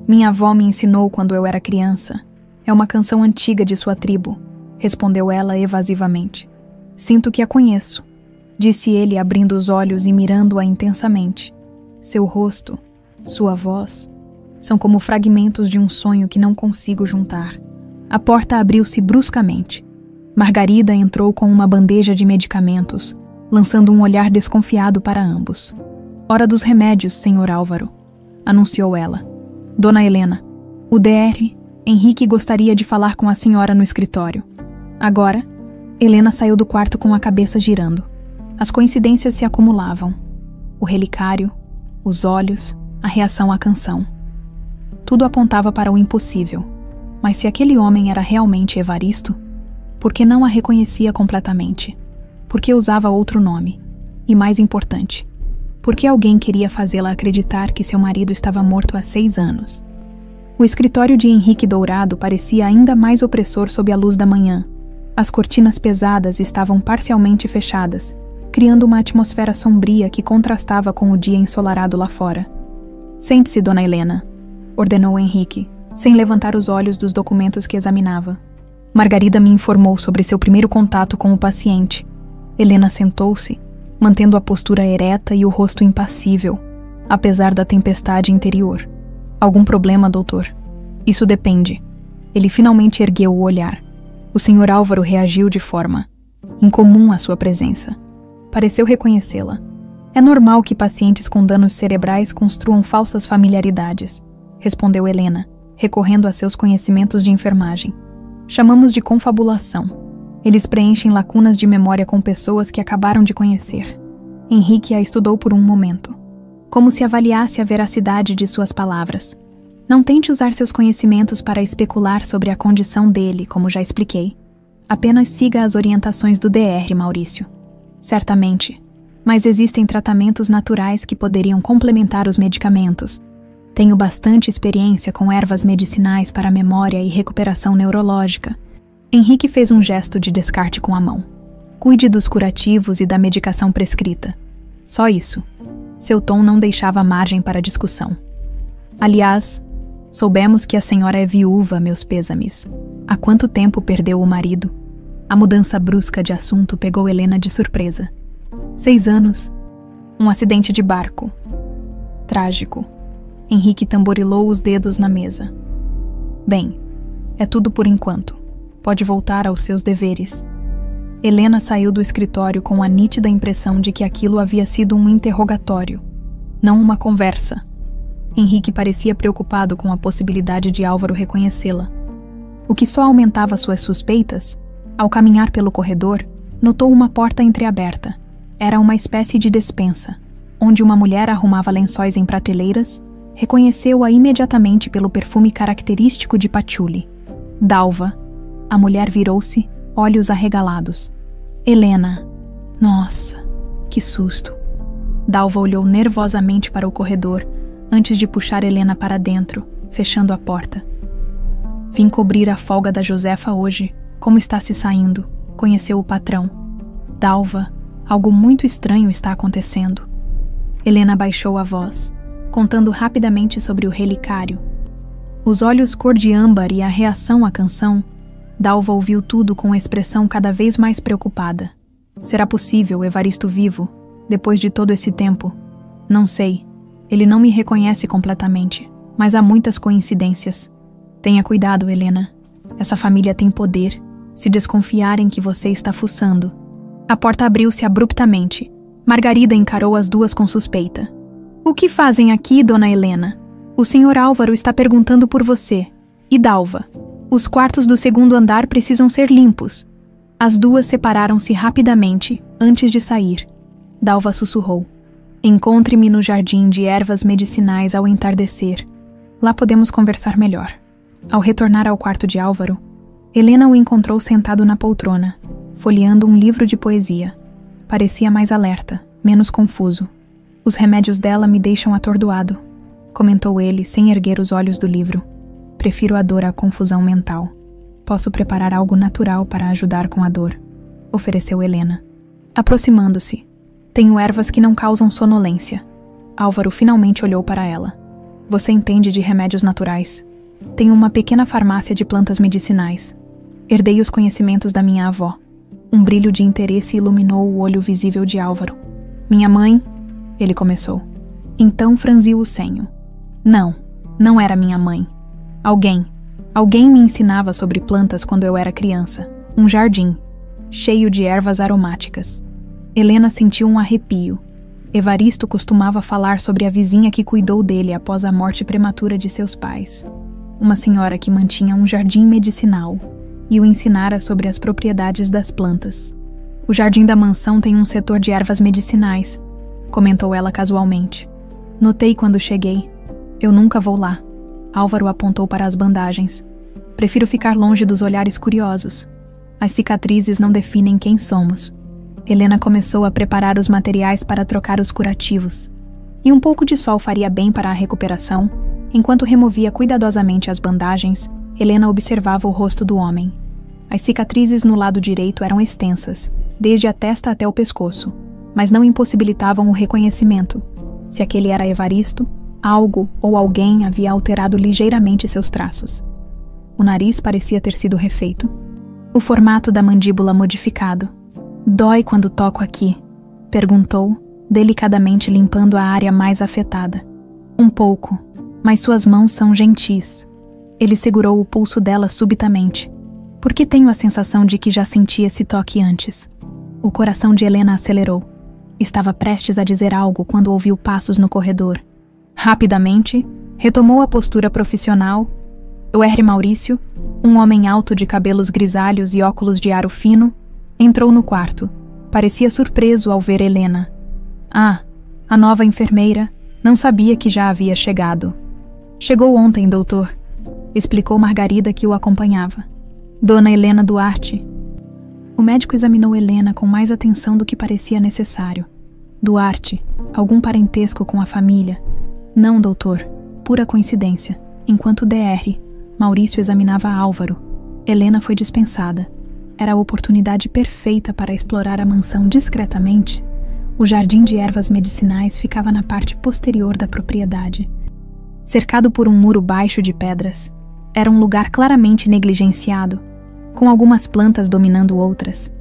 Minha avó me ensinou quando eu era criança. É uma canção antiga de sua tribo, respondeu ela evasivamente. Sinto que a conheço, disse ele abrindo os olhos e mirando-a intensamente. seu rosto, sua voz, são como fragmentos de um sonho que não consigo juntar. A porta abriu-se bruscamente. Margarida entrou com uma bandeja de medicamentos, lançando um olhar desconfiado para ambos. Hora dos remédios, Sr. Álvaro, anunciou ela. Dona Helena, o Dr. Henrique gostaria de falar com a senhora no escritório. Agora, Helena saiu do quarto com a cabeça girando. As coincidências se acumulavam. O relicário, os olhos, a reação à canção. Tudo apontava para o impossível. Mas se aquele homem era realmente Evaristo, por que não a reconhecia completamente? Por que usava outro nome? E mais importante, por que alguém queria fazê-la acreditar que seu marido estava morto há 6 anos? O escritório de Henrique Dourado parecia ainda mais opressor sob a luz da manhã. As cortinas pesadas estavam parcialmente fechadas, criando uma atmosfera sombria que contrastava com o dia ensolarado lá fora. Sente-se, Dona Helena, ordenou Henrique, sem levantar os olhos dos documentos que examinava. Margarida me informou sobre seu primeiro contato com o paciente. Helena sentou-se, mantendo a postura ereta e o rosto impassível, apesar da tempestade interior. Algum problema, doutor? Isso depende. Ele finalmente ergueu o olhar. O Sr. Álvaro reagiu de forma incomum à sua presença. Pareceu reconhecê-la. É normal que pacientes com danos cerebrais construam falsas familiaridades, respondeu Helena, recorrendo a seus conhecimentos de enfermagem. Chamamos de confabulação. Eles preenchem lacunas de memória com pessoas que acabaram de conhecer. Henrique a estudou por um momento, como se avaliasse a veracidade de suas palavras. Não tente usar seus conhecimentos para especular sobre a condição dele, como já expliquei. Apenas siga as orientações do Dr. Maurício. Certamente, mas existem tratamentos naturais que poderiam complementar os medicamentos. Tenho bastante experiência com ervas medicinais para memória e recuperação neurológica. Henrique fez um gesto de descarte com a mão. Cuide dos curativos e da medicação prescrita. Só isso. Seu tom não deixava margem para discussão. Aliás, soubemos que a senhora é viúva, meus pêsames. Há quanto tempo perdeu o marido? A mudança brusca de assunto pegou Helena de surpresa. 6 anos. Um acidente de barco. Trágico. Henrique tamborilou os dedos na mesa. Bem, é tudo por enquanto. Pode voltar aos seus deveres. Helena saiu do escritório com a nítida impressão de que aquilo havia sido um interrogatório, não uma conversa. Henrique parecia preocupado com a possibilidade de Álvaro reconhecê-la. O que só aumentava suas suspeitas, ao caminhar pelo corredor, notou uma porta entreaberta. Era uma espécie de despensa, onde uma mulher arrumava lençóis em prateleiras. Reconheceu-a imediatamente pelo perfume característico de patchouli. Dalva. A mulher virou-se, olhos arregalados. Helena. Nossa, que susto. Dalva olhou nervosamente para o corredor, antes de puxar Helena para dentro, fechando a porta. Vim cobrir a folga da Josefa hoje. Como está se saindo? Conheceu o patrão. Dalva, algo muito estranho está acontecendo. Helena baixou a voz, contando rapidamente sobre o relicário. Os olhos cor de âmbar e a reação à canção, Dalva ouviu tudo com expressão cada vez mais preocupada. Será possível Evaristo vivo, depois de todo esse tempo? Não sei. Ele não me reconhece completamente, mas há muitas coincidências. Tenha cuidado, Helena. Essa família tem poder, se desconfiarem que você está fuçando. A porta abriu-se abruptamente. Margarida encarou as duas com suspeita. O que fazem aqui, Dona Helena? O Sr. Álvaro está perguntando por você. E Dalva? Os quartos do 2º andar precisam ser limpos. As duas separaram-se rapidamente, antes de sair. Dalva sussurrou. Encontre-me no jardim de ervas medicinais ao entardecer. Lá podemos conversar melhor. Ao retornar ao quarto de Álvaro, Helena o encontrou sentado na poltrona, folheando um livro de poesia. Parecia mais alerta, menos confuso. Os remédios dela me deixam atordoado, comentou ele sem erguer os olhos do livro. Prefiro a dor à confusão mental. Posso preparar algo natural para ajudar com a dor, ofereceu Helena. Aproximando-se. Tenho ervas que não causam sonolência. Álvaro finalmente olhou para ela. Você entende de remédios naturais. Tenho uma pequena farmácia de plantas medicinais. Herdei os conhecimentos da minha avó. Um brilho de interesse iluminou o olho visível de Álvaro. Minha mãe... Ele começou. Então franziu o senho. Não, não era minha mãe. Alguém me ensinava sobre plantas quando eu era criança. Um jardim, cheio de ervas aromáticas. Helena sentiu um arrepio. Evaristo costumava falar sobre a vizinha que cuidou dele após a morte prematura de seus pais. Uma senhora que mantinha um jardim medicinal e o ensinara sobre as propriedades das plantas. O jardim da mansão tem um setor de ervas medicinais, comentou ela casualmente. Notei quando cheguei. Eu nunca vou lá. Álvaro apontou para as bandagens. Prefiro ficar longe dos olhares curiosos. As cicatrizes não definem quem somos. Helena começou a preparar os materiais para trocar os curativos. E um pouco de sol faria bem para a recuperação. Enquanto removia cuidadosamente as bandagens, Helena observava o rosto do homem. As cicatrizes no lado direito eram extensas, desde a testa até o pescoço, mas não impossibilitavam o reconhecimento. Se aquele era Evaristo, algo ou alguém havia alterado ligeiramente seus traços. O nariz parecia ter sido refeito. O formato da mandíbula modificado. Dói quando toco aqui? Perguntou, delicadamente limpando a área mais afetada. Um pouco, mas suas mãos são gentis. Ele segurou o pulso dela subitamente. Por que tenho a sensação de que já senti esse toque antes? O coração de Helena acelerou. Estava prestes a dizer algo quando ouviu passos no corredor. Rapidamente, retomou a postura profissional. O R. Maurício, um homem alto de cabelos grisalhos e óculos de aro fino, entrou no quarto. Parecia surpreso ao ver Helena. Ah, a nova enfermeira. Não sabia que já havia chegado. Chegou ontem, doutor, explicou Margarida, que o acompanhava. Dona Helena Duarte. O médico examinou Helena com mais atenção do que parecia necessário. Duarte, algum parentesco com a família? Não, doutor, pura coincidência. Enquanto DR, Maurício examinava Álvaro. Helena foi dispensada. Era a oportunidade perfeita para explorar a mansão discretamente. O jardim de ervas medicinais ficava na parte posterior da propriedade. Cercado por um muro baixo de pedras, era um lugar claramente negligenciado, com algumas plantas dominando outras,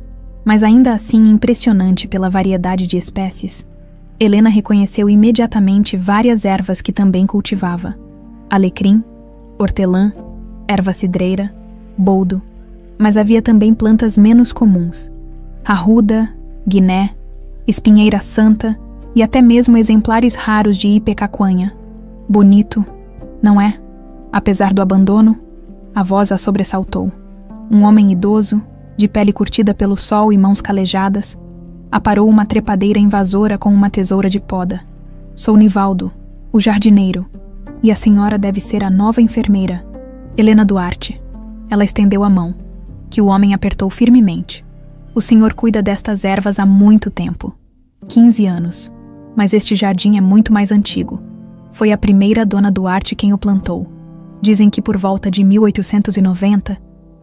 mas ainda assim impressionante pela variedade de espécies. Helena reconheceu imediatamente várias ervas que também cultivava: alecrim, hortelã, erva cidreira, boldo. Mas havia também plantas menos comuns: arruda, guiné, espinheira santa e até mesmo exemplares raros de ipecacuanha. Bonito, não é? Apesar do abandono, a voz a sobressaltou. Um homem idoso, de pele curtida pelo sol e mãos calejadas, aparou uma trepadeira invasora com uma tesoura de poda. Sou Nivaldo, o jardineiro, e a senhora deve ser a nova enfermeira, Helena Duarte. Ela estendeu a mão, que o homem apertou firmemente. O senhor cuida destas ervas há muito tempo. 15 anos. Mas este jardim é muito mais antigo. Foi a primeira dona Duarte quem o plantou. Dizem que por volta de 1890,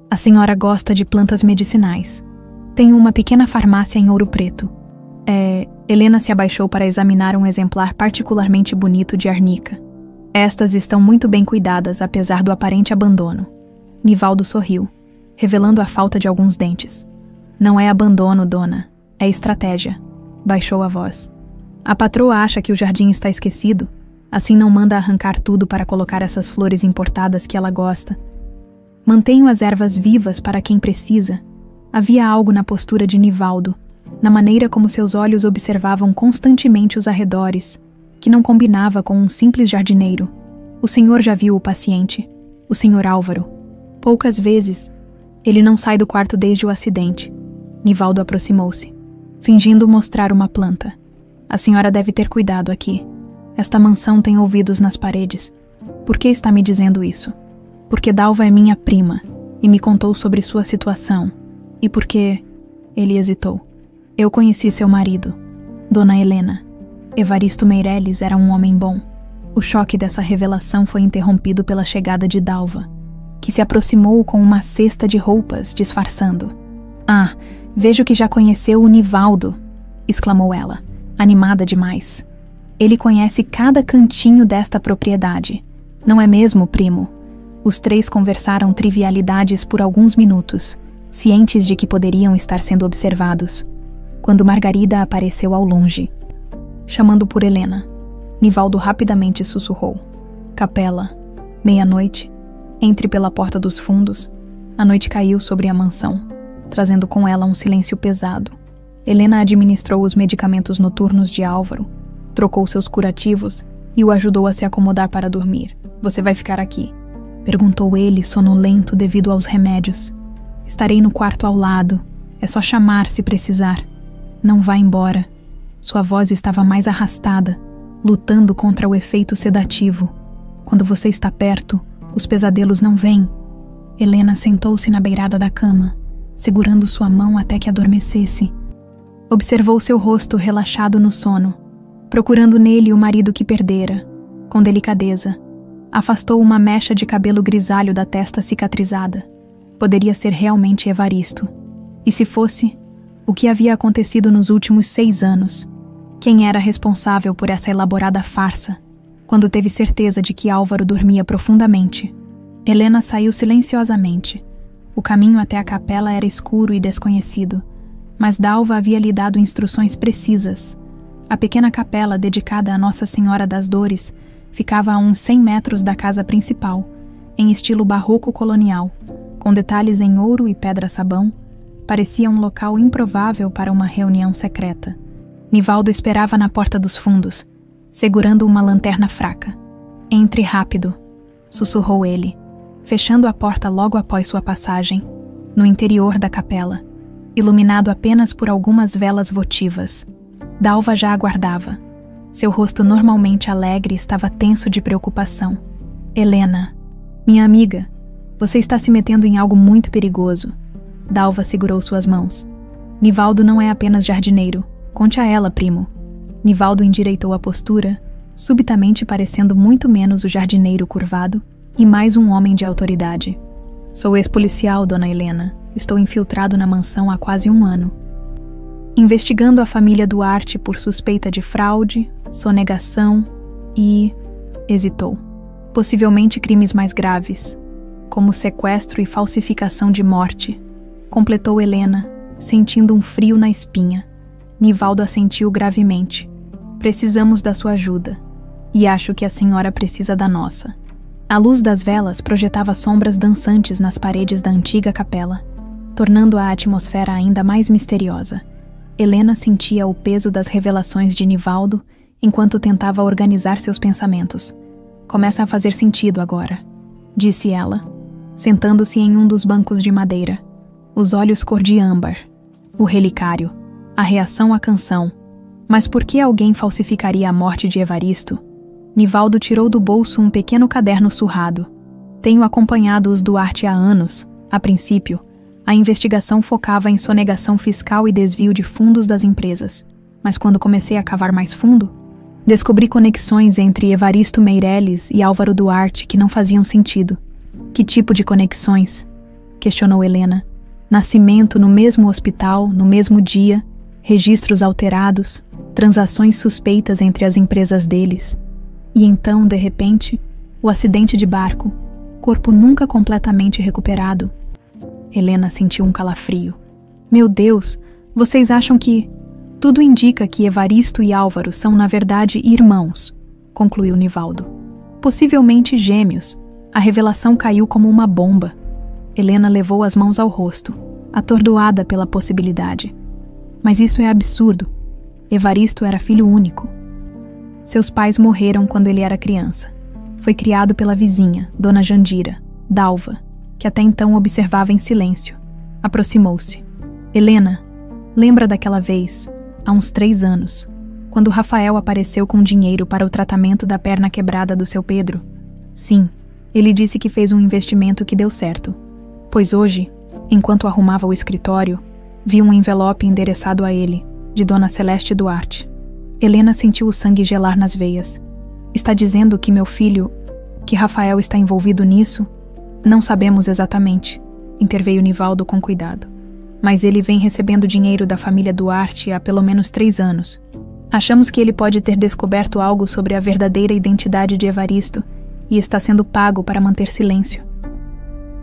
a senhora gosta de plantas medicinais. Tem uma pequena farmácia em Ouro Preto. Helena se abaixou para examinar um exemplar particularmente bonito de arnica. Estas estão muito bem cuidadas, apesar do aparente abandono. Nivaldo sorriu, revelando a falta de alguns dentes. Não é abandono, dona. É estratégia. Baixou a voz. A patroa acha que o jardim está esquecido, assim não manda arrancar tudo para colocar essas flores importadas que ela gosta. Mantenho as ervas vivas para quem precisa. Havia algo na postura de Nivaldo, na maneira como seus olhos observavam constantemente os arredores, que não combinava com um simples jardineiro. O senhor já viu o paciente, o senhor Álvaro. Poucas vezes. Ele não sai do quarto desde o acidente. Nivaldo aproximou-se, fingindo mostrar uma planta. A senhora deve ter cuidado aqui. Esta mansão tem ouvidos nas paredes. Por que está me dizendo isso? Porque Dalva é minha prima e me contou sobre sua situação. E porque... Ele hesitou. Eu conheci seu marido, Dona Helena. Evaristo Meireles era um homem bom. O choque dessa revelação foi interrompido pela chegada de Dalva, que se aproximou com uma cesta de roupas, disfarçando. Ah, vejo que já conheceu o Nivaldo, exclamou ela, animada demais. Ele conhece cada cantinho desta propriedade. Não é mesmo, primo? Os três conversaram trivialidades por alguns minutos, cientes de que poderiam estar sendo observados, quando Margarida apareceu ao longe, chamando por Helena. Nivaldo rapidamente sussurrou. Capela. Meia-noite. Entre pela porta dos fundos. A noite caiu sobre a mansão, trazendo com ela um silêncio pesado. Helena administrou os medicamentos noturnos de Álvaro, trocou seus curativos e o ajudou a se acomodar para dormir. Você vai ficar aqui? Perguntou ele, sonolento devido aos remédios. Estarei no quarto ao lado. É só chamar se precisar. Não vá embora. Sua voz estava mais arrastada, lutando contra o efeito sedativo. Quando você está perto, os pesadelos não vêm. Helena sentou-se na beirada da cama, segurando sua mão até que adormecesse. Observou seu rosto relaxado no sono, procurando nele o marido que perdera. Com delicadeza, afastou uma mecha de cabelo grisalho da testa cicatrizada. Poderia ser realmente Evaristo. E se fosse, o que havia acontecido nos últimos 6 anos? Quem era responsável por essa elaborada farsa, quando teve certeza de que Álvaro dormia profundamente? Helena saiu silenciosamente. O caminho até a capela era escuro e desconhecido, mas Dalva havia lhe dado instruções precisas. A pequena capela dedicada a Nossa Senhora das Dores ficava a uns 100 metros da casa principal, em estilo barroco colonial, com detalhes em ouro e pedra-sabão. Parecia um local improvável para uma reunião secreta. Nivaldo esperava na porta dos fundos, segurando uma lanterna fraca. Entre rápido, sussurrou ele, fechando a porta logo após sua passagem, no interior da capela, iluminado apenas por algumas velas votivas. Dalva já aguardava. Seu rosto normalmente alegre estava tenso de preocupação. Helena, minha amiga, você está se metendo em algo muito perigoso. Dalva segurou suas mãos. Nivaldo não é apenas jardineiro. Conte a ela, primo. Nivaldo endireitou a postura, subitamente parecendo muito menos o jardineiro curvado e mais um homem de autoridade. Sou ex-policial, dona Helena. Estou infiltrado na mansão há quase 1 ano. Investigando a família Duarte por suspeita de fraude, sonegação e... hesitou. Possivelmente crimes mais graves, como sequestro e falsificação de morte, completou Helena, sentindo um frio na espinha. Nivaldo assentiu gravemente. Precisamos da sua ajuda, e acho que a senhora precisa da nossa. A luz das velas projetava sombras dançantes nas paredes da antiga capela, tornando a atmosfera ainda mais misteriosa. Helena sentia o peso das revelações de Nivaldo enquanto tentava organizar seus pensamentos. Começa a fazer sentido agora, disse ela, sentando-se em um dos bancos de madeira. Os olhos cor de âmbar, o relicário, a reação à canção. Mas por que alguém falsificaria a morte de Evaristo? Nivaldo tirou do bolso um pequeno caderno surrado. Tenho acompanhado os Duarte há anos. A princípio, a investigação focava em sonegação fiscal e desvio de fundos das empresas. Mas quando comecei a cavar mais fundo, descobri conexões entre Evaristo Meireles e Álvaro Duarte que não faziam sentido. Que tipo de conexões? Questionou Helena. Nascimento no mesmo hospital, no mesmo dia, registros alterados, transações suspeitas entre as empresas deles. E então, de repente, o acidente de barco, corpo nunca completamente recuperado. Helena sentiu um calafrio. Meu Deus, vocês acham que... Tudo indica que Evaristo e Álvaro são, na verdade, irmãos, concluiu Nivaldo. Possivelmente gêmeos. A revelação caiu como uma bomba. Helena levou as mãos ao rosto, atordoada pela possibilidade. Mas isso é absurdo. Evaristo era filho único. Seus pais morreram quando ele era criança. Foi criado pela vizinha, Dona Jandira, Dalva, que até então observava em silêncio. Aproximou-se. Helena, lembra daquela vez, há uns 3 anos, quando Rafael apareceu com dinheiro para o tratamento da perna quebrada do seu Pedro? Sim, ele disse que fez um investimento que deu certo. Pois hoje, enquanto arrumava o escritório, vi um envelope endereçado a ele, de Dona Celeste Duarte. Helena sentiu o sangue gelar nas veias. Está dizendo que meu filho, que Rafael está envolvido nisso? Não sabemos exatamente, interveio Nivaldo com cuidado. Mas ele vem recebendo dinheiro da família Duarte há pelo menos 3 anos. Achamos que ele pode ter descoberto algo sobre a verdadeira identidade de Evaristo e está sendo pago para manter silêncio.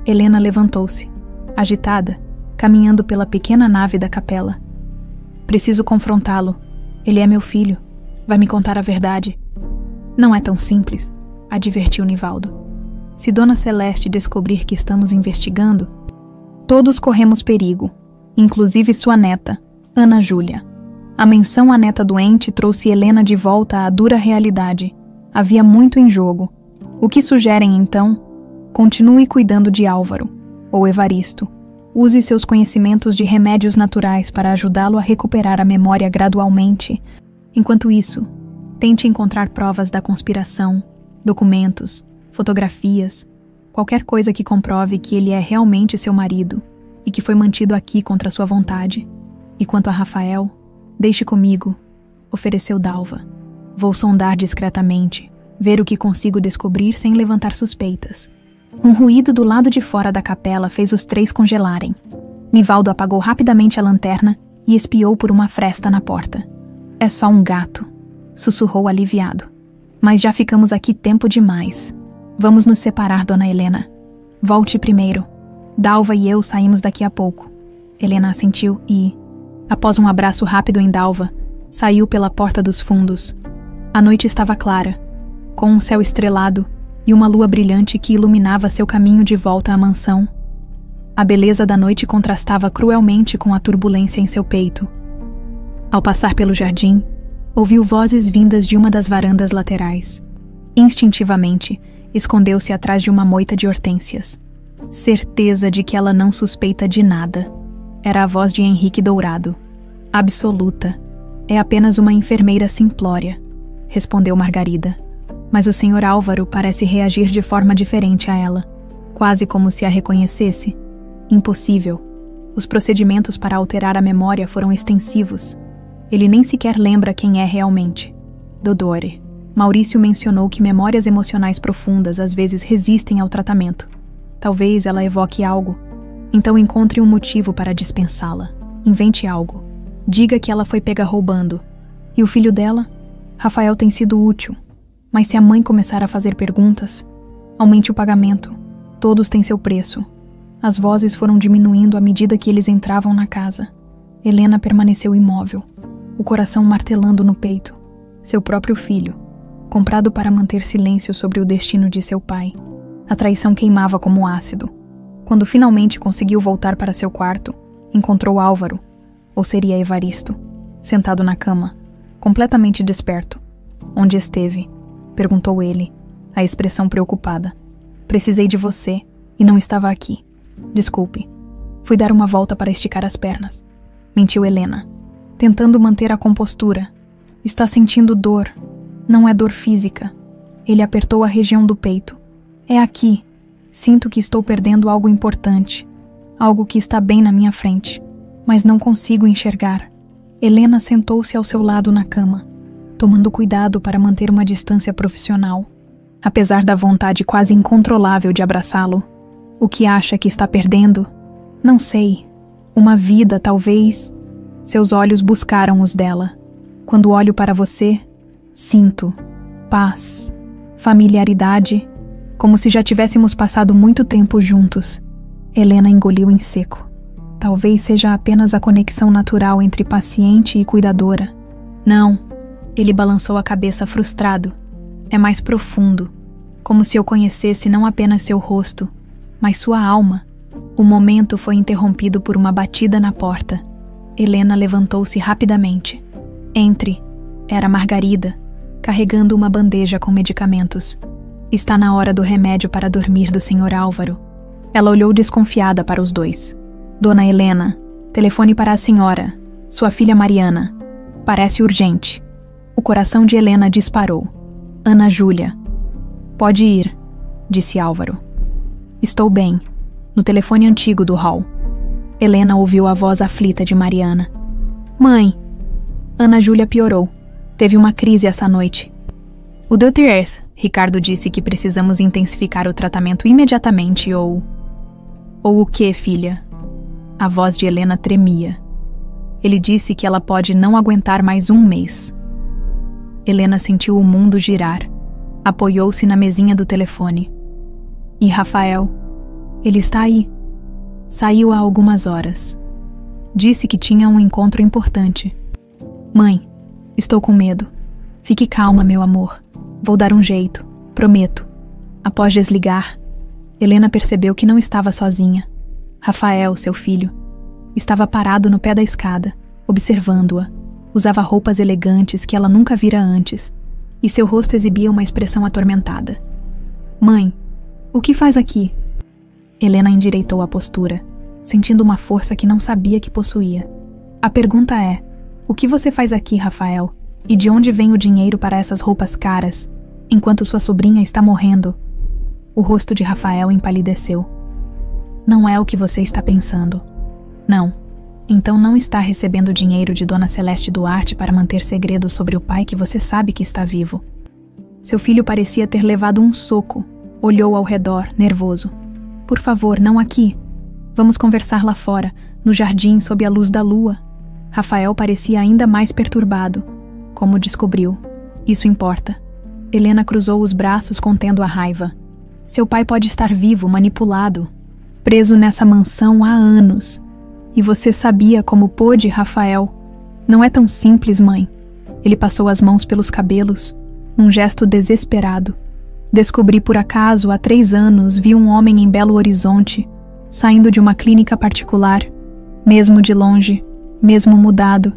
Helena levantou-se, agitada, caminhando pela pequena nave da capela. Preciso confrontá-lo. Ele é meu filho. Vai me contar a verdade. Não é tão simples, advertiu Nivaldo. Se Dona Celeste descobrir que estamos investigando, todos corremos perigo, inclusive sua neta, Ana Júlia. A menção à neta doente trouxe Helena de volta à dura realidade. Havia muito em jogo. O que sugerem, então? Continue cuidando de Álvaro, ou Evaristo. Use seus conhecimentos de remédios naturais para ajudá-lo a recuperar a memória gradualmente. Enquanto isso, tente encontrar provas da conspiração, documentos, fotografias, qualquer coisa que comprove que ele é realmente seu marido e que foi mantido aqui contra sua vontade. E quanto a Rafael, deixe comigo, ofereceu Dalva. Vou sondar discretamente, ver o que consigo descobrir sem levantar suspeitas. Um ruído do lado de fora da capela fez os três congelarem. Nivaldo apagou rapidamente a lanterna e espiou por uma fresta na porta. É só um gato, sussurrou aliviado. Mas já ficamos aqui tempo demais. Vamos nos separar, Dona Helena. Volte primeiro. Dalva e eu saímos daqui a pouco. Helena assentiu e, após um abraço rápido em Dalva, saiu pela porta dos fundos. A noite estava clara, com um céu estrelado e uma lua brilhante que iluminava seu caminho de volta à mansão. A beleza da noite contrastava cruelmente com a turbulência em seu peito. Ao passar pelo jardim, ouviu vozes vindas de uma das varandas laterais. Instintivamente, escondeu-se atrás de uma moita de hortênsias. Certeza de que ela não suspeita de nada. Era a voz de Henrique Dourado. Absoluta. É apenas uma enfermeira simplória, respondeu Margarida. Mas o Sr. Álvaro parece reagir de forma diferente a ela, quase como se a reconhecesse. Impossível. Os procedimentos para alterar a memória foram extensivos. Ele nem sequer lembra quem é realmente. Dodore. Maurício mencionou que memórias emocionais profundas às vezes resistem ao tratamento. Talvez ela evoque algo. Então encontre um motivo para dispensá-la. Invente algo. Diga que ela foi pega roubando. E o filho dela? Rafael tem sido útil. Mas se a mãe começar a fazer perguntas, aumente o pagamento. Todos têm seu preço. As vozes foram diminuindo à medida que eles entravam na casa. Helena permaneceu imóvel, o coração martelando no peito. Seu próprio filho, comprado para manter silêncio sobre o destino de seu pai. A traição queimava como ácido. Quando finalmente conseguiu voltar para seu quarto, encontrou Álvaro, ou seria Evaristo, sentado na cama, completamente desperto. Onde esteve? Perguntou ele, a expressão preocupada. Precisei de você e não estava aqui. Desculpe. Fui dar uma volta para esticar as pernas. Mentiu Helena, tentando manter a compostura. Está sentindo dor. Não é dor física. Ele apertou a região do peito. É aqui. Sinto que estou perdendo algo importante. Algo que está bem na minha frente. Mas não consigo enxergar. Helena sentou-se ao seu lado na cama, tomando cuidado para manter uma distância profissional. Apesar da vontade quase incontrolável de abraçá-lo, o que acha que está perdendo? Não sei. Uma vida, talvez. Seus olhos buscaram os dela. Quando olho para você, sinto paz, familiaridade, como se já tivéssemos passado muito tempo juntos. Helena engoliu em seco. Talvez seja apenas a conexão natural entre paciente e cuidadora. Não. Ele balançou a cabeça frustrado. É mais profundo, como se eu conhecesse não apenas seu rosto, mas sua alma. O momento foi interrompido por uma batida na porta. Helena levantou-se rapidamente. Entre. Era Margarida, carregando uma bandeja com medicamentos. Está na hora do remédio para dormir do Sr. Álvaro. Ela olhou desconfiada para os dois. Dona Helena, telefone para a senhora, sua filha Mariana. Parece urgente. O coração de Helena disparou. Ana Júlia. Pode ir, disse Álvaro. Estou bem. No telefone antigo do hall. Helena ouviu a voz aflita de Mariana. Mãe. Ana Júlia piorou. Teve uma crise essa noite. O Dr. Ricardo disse que precisamos intensificar o tratamento imediatamente ou o quê, filha? A voz de Helena tremia. Ele disse que ela pode não aguentar mais um mês. Helena sentiu o mundo girar. Apoiou-se na mesinha do telefone. E Rafael? Ele está aí. Saiu há algumas horas. Disse que tinha um encontro importante. Mãe, estou com medo. Fique calma, meu amor. Vou dar um jeito, prometo. Após desligar, Helena percebeu que não estava sozinha. Rafael, seu filho, estava parado no pé da escada, observando-a. Usava roupas elegantes que ela nunca vira antes, e seu rosto exibia uma expressão atormentada. Mãe, o que faz aqui? Helena endireitou a postura, sentindo uma força que não sabia que possuía. A pergunta é, o que você faz aqui, Rafael? E de onde vem o dinheiro para essas roupas caras, enquanto sua sobrinha está morrendo? O rosto de Rafael empalideceu. Não é o que você está pensando. Não. Então não está recebendo dinheiro de Dona Celeste Duarte para manter segredo sobre o pai que você sabe que está vivo. Seu filho parecia ter levado um soco. Olhou ao redor, nervoso. Por favor, não aqui. Vamos conversar lá fora, no jardim, sob a luz da lua. Rafael parecia ainda mais perturbado. Como descobriu. Isso importa. Helena cruzou os braços contendo a raiva. Seu pai pode estar vivo, manipulado, preso nessa mansão há anos. E você sabia como pôde, Rafael? Não é tão simples, mãe. Ele passou as mãos pelos cabelos, num gesto desesperado. Descobri por acaso, há 3 anos, vi um homem em Belo Horizonte, saindo de uma clínica particular. Mesmo de longe, mesmo mudado,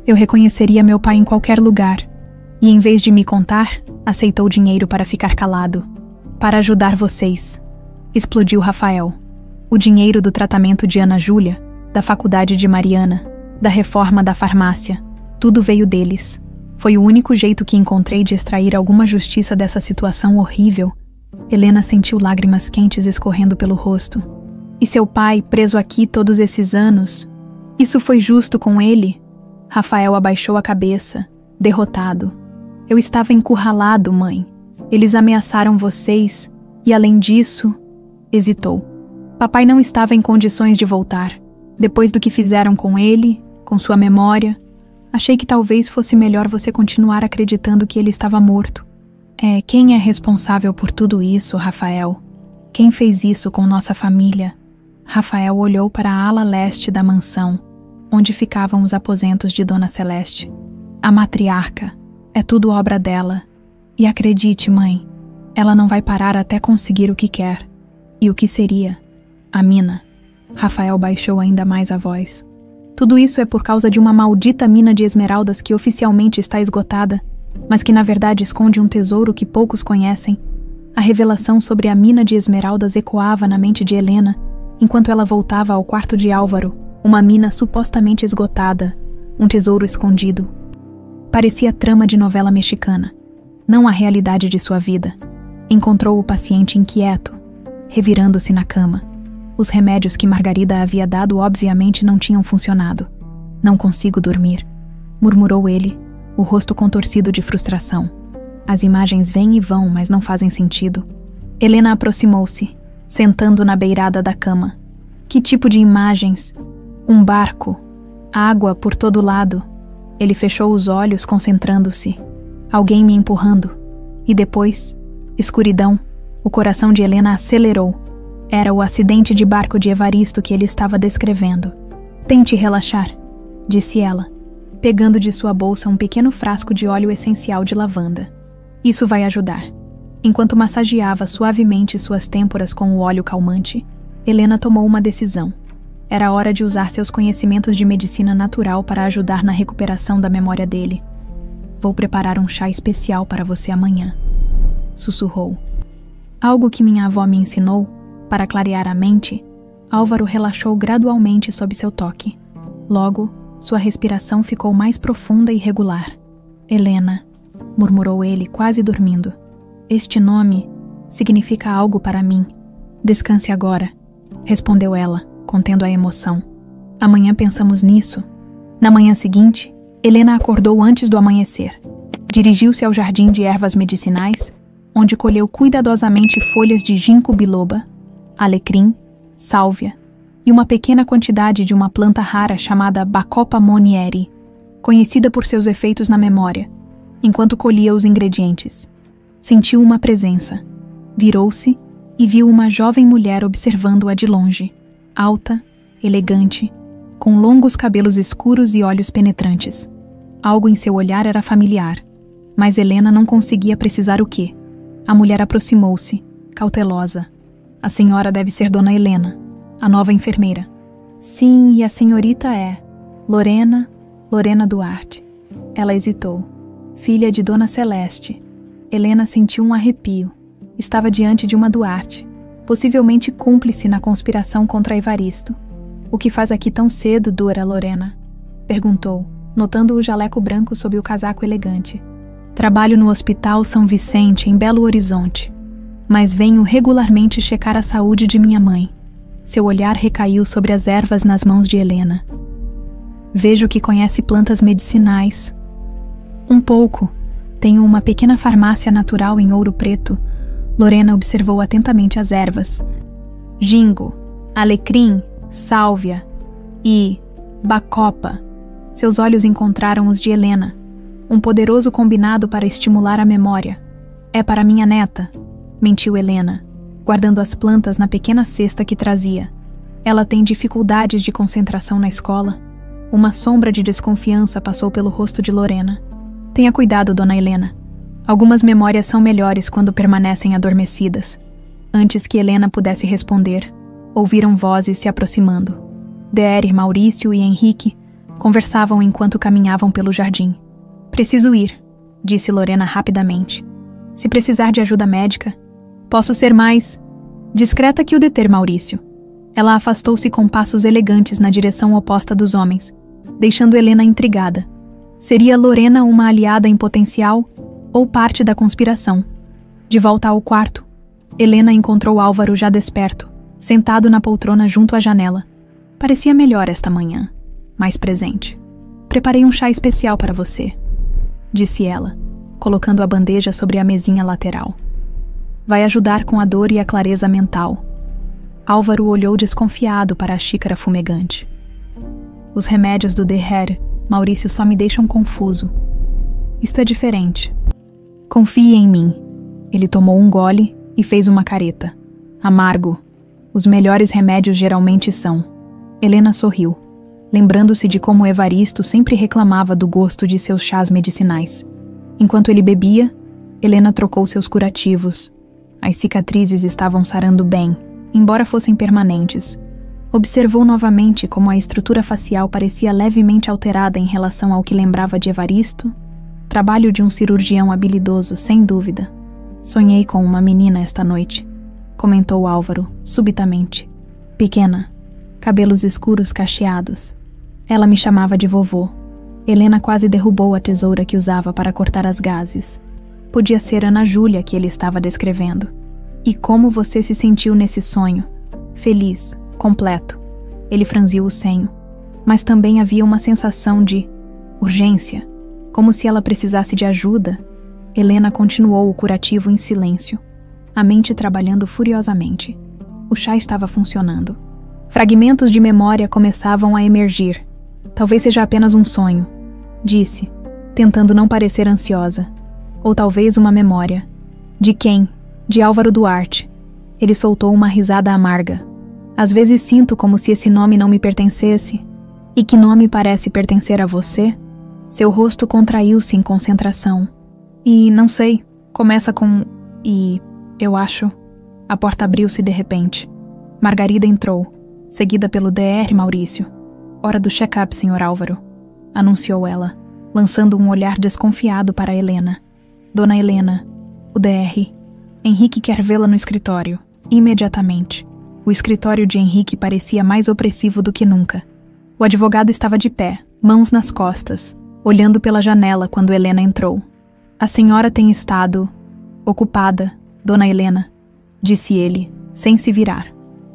eu reconheceria meu pai em qualquer lugar. E em vez de me contar, aceitou dinheiro para ficar calado. Para ajudar vocês. Explodiu Rafael. O dinheiro do tratamento de Ana Júlia, da faculdade de Mariana, da reforma da farmácia, tudo veio deles. Foi o único jeito que encontrei de extrair alguma justiça dessa situação horrível. Helena sentiu lágrimas quentes escorrendo pelo rosto. E seu pai, preso aqui todos esses anos? Isso foi justo com ele? Rafael abaixou a cabeça, derrotado. Eu estava encurralado, mãe. Eles ameaçaram vocês, e além disso, hesitou. Papai não estava em condições de voltar. Depois do que fizeram com ele, com sua memória, achei que talvez fosse melhor você continuar acreditando que ele estava morto. Quem é responsável por tudo isso, Rafael? Quem fez isso com nossa família? Rafael olhou para a ala leste da mansão, onde ficavam os aposentos de Dona Celeste. A matriarca. É tudo obra dela. E acredite, mãe, ela não vai parar até conseguir o que quer. E o que seria? A mina. Rafael baixou ainda mais a voz. Tudo isso é por causa de uma maldita mina de esmeraldas que oficialmente está esgotada, mas que na verdade esconde um tesouro que poucos conhecem. A revelação sobre a mina de esmeraldas ecoava na mente de Helena, enquanto ela voltava ao quarto de Álvaro, uma mina supostamente esgotada, um tesouro escondido. Parecia trama de novela mexicana, não a realidade de sua vida. Encontrou o paciente inquieto, revirando-se na cama. Os remédios que Margarida havia dado obviamente não tinham funcionado. Não consigo dormir, murmurou ele, o rosto contorcido de frustração. As imagens vêm e vão, mas não fazem sentido. Helena aproximou-se, sentando na beirada da cama. Que tipo de imagens? Um barco. Água por todo lado. Ele fechou os olhos, concentrando-se. Alguém me empurrando. E depois, escuridão. O coração de Helena acelerou. Era o acidente de barco de Evaristo que ele estava descrevendo. Tente relaxar, disse ela, pegando de sua bolsa um pequeno frasco de óleo essencial de lavanda. Isso vai ajudar. Enquanto massageava suavemente suas têmporas com o óleo calmante, Helena tomou uma decisão. Era hora de usar seus conhecimentos de medicina natural para ajudar na recuperação da memória dele. Vou preparar um chá especial para você amanhã, sussurrou. Algo que minha avó me ensinou. Para clarear a mente, Álvaro relaxou gradualmente sob seu toque. Logo, sua respiração ficou mais profunda e regular. Helena, murmurou ele, quase dormindo. Este nome significa algo para mim. Descanse agora, respondeu ela, contendo a emoção. Amanhã pensamos nisso. Na manhã seguinte, Helena acordou antes do amanhecer. Dirigiu-se ao jardim de ervas medicinais, onde colheu cuidadosamente folhas de ginkgo biloba, alecrim, sálvia e uma pequena quantidade de uma planta rara chamada Bacopa monnieri, conhecida por seus efeitos na memória, enquanto colhia os ingredientes. Sentiu uma presença. Virou-se e viu uma jovem mulher observando-a de longe, alta, elegante, com longos cabelos escuros e olhos penetrantes. Algo em seu olhar era familiar. Mas Helena não conseguia precisar o quê. A mulher aproximou-se, cautelosa. A senhora deve ser Dona Helena, a nova enfermeira. Sim, e a senhorita é Lorena Duarte. Ela hesitou. Filha de Dona Celeste. Helena sentiu um arrepio. Estava diante de uma Duarte, possivelmente cúmplice na conspiração contra Evaristo. O que faz aqui tão cedo, Dora Lorena? Perguntou, notando o jaleco branco sob o casaco elegante. Trabalho no Hospital São Vicente, em Belo Horizonte, mas venho regularmente checar a saúde de minha mãe. Seu olhar recaiu sobre as ervas nas mãos de Helena. Vejo que conhece plantas medicinais. Um pouco. Tenho uma pequena farmácia natural em Ouro Preto. Lorena observou atentamente as ervas. Gingo, alecrim, sálvia e bacopa. Seus olhos encontraram os de Helena. Um poderoso combinado para estimular a memória. É para minha neta, mentiu Helena, guardando as plantas na pequena cesta que trazia. Ela tem dificuldades de concentração na escola. Uma sombra de desconfiança passou pelo rosto de Lorena. Tenha cuidado, Dona Helena. Algumas memórias são melhores quando permanecem adormecidas. Antes que Helena pudesse responder, ouviram vozes se aproximando. DR, Maurício e Henrique conversavam enquanto caminhavam pelo jardim. Preciso ir, disse Lorena rapidamente. Se precisar de ajuda médica, posso ser mais discreta que o deter, Maurício. Ela afastou-se com passos elegantes na direção oposta dos homens, deixando Helena intrigada. Seria Lorena uma aliada em potencial ou parte da conspiração? De volta ao quarto, Helena encontrou Álvaro já desperto, sentado na poltrona junto à janela. Parecia melhor esta manhã, mais presente. Preparei um chá especial para você, disse ela, colocando a bandeja sobre a mesinha lateral. Vai ajudar com a dor e a clareza mental. Álvaro olhou desconfiado para a xícara fumegante. Os remédios do DR, Maurício, só me deixam confuso. Isto é diferente. Confie em mim. Ele tomou um gole e fez uma careta. Amargo. Os melhores remédios geralmente são. Helena sorriu, lembrando-se de como Evaristo sempre reclamava do gosto de seus chás medicinais. Enquanto ele bebia, Helena trocou seus curativos. As cicatrizes estavam sarando bem, embora fossem permanentes. Observou novamente como a estrutura facial parecia levemente alterada em relação ao que lembrava de Evaristo. Trabalho de um cirurgião habilidoso, sem dúvida. Sonhei com uma menina esta noite, comentou Álvaro, subitamente. Pequena, cabelos escuros cacheados. Ela me chamava de vovô. Helena quase derrubou a tesoura que usava para cortar as gases. Podia ser Ana Júlia que ele estava descrevendo. E como você se sentiu nesse sonho? Feliz, completo. Ele franziu o senho. Mas também havia uma sensação de urgência, como se ela precisasse de ajuda. Helena continuou o curativo em silêncio, a mente trabalhando furiosamente. O chá estava funcionando. Fragmentos de memória começavam a emergir. Talvez seja apenas um sonho, disse, tentando não parecer ansiosa. Ou talvez uma memória. De quem? De Álvaro Duarte. Ele soltou uma risada amarga. Às vezes sinto como se esse nome não me pertencesse. E que nome parece pertencer a você? Seu rosto contraiu-se em concentração. E, não sei, começa com... E, eu acho... A porta abriu-se de repente. Margarida entrou, seguida pelo DR Maurício. Hora do check-up, Sr. Álvaro, anunciou ela, lançando um olhar desconfiado para Helena. Dona Helena, o DR. Henrique quer vê-la no escritório, imediatamente. O escritório de Henrique parecia mais opressivo do que nunca. O advogado estava de pé, mãos nas costas, olhando pela janela quando Helena entrou. A senhora tem estado ocupada, Dona Helena, disse ele, sem se virar,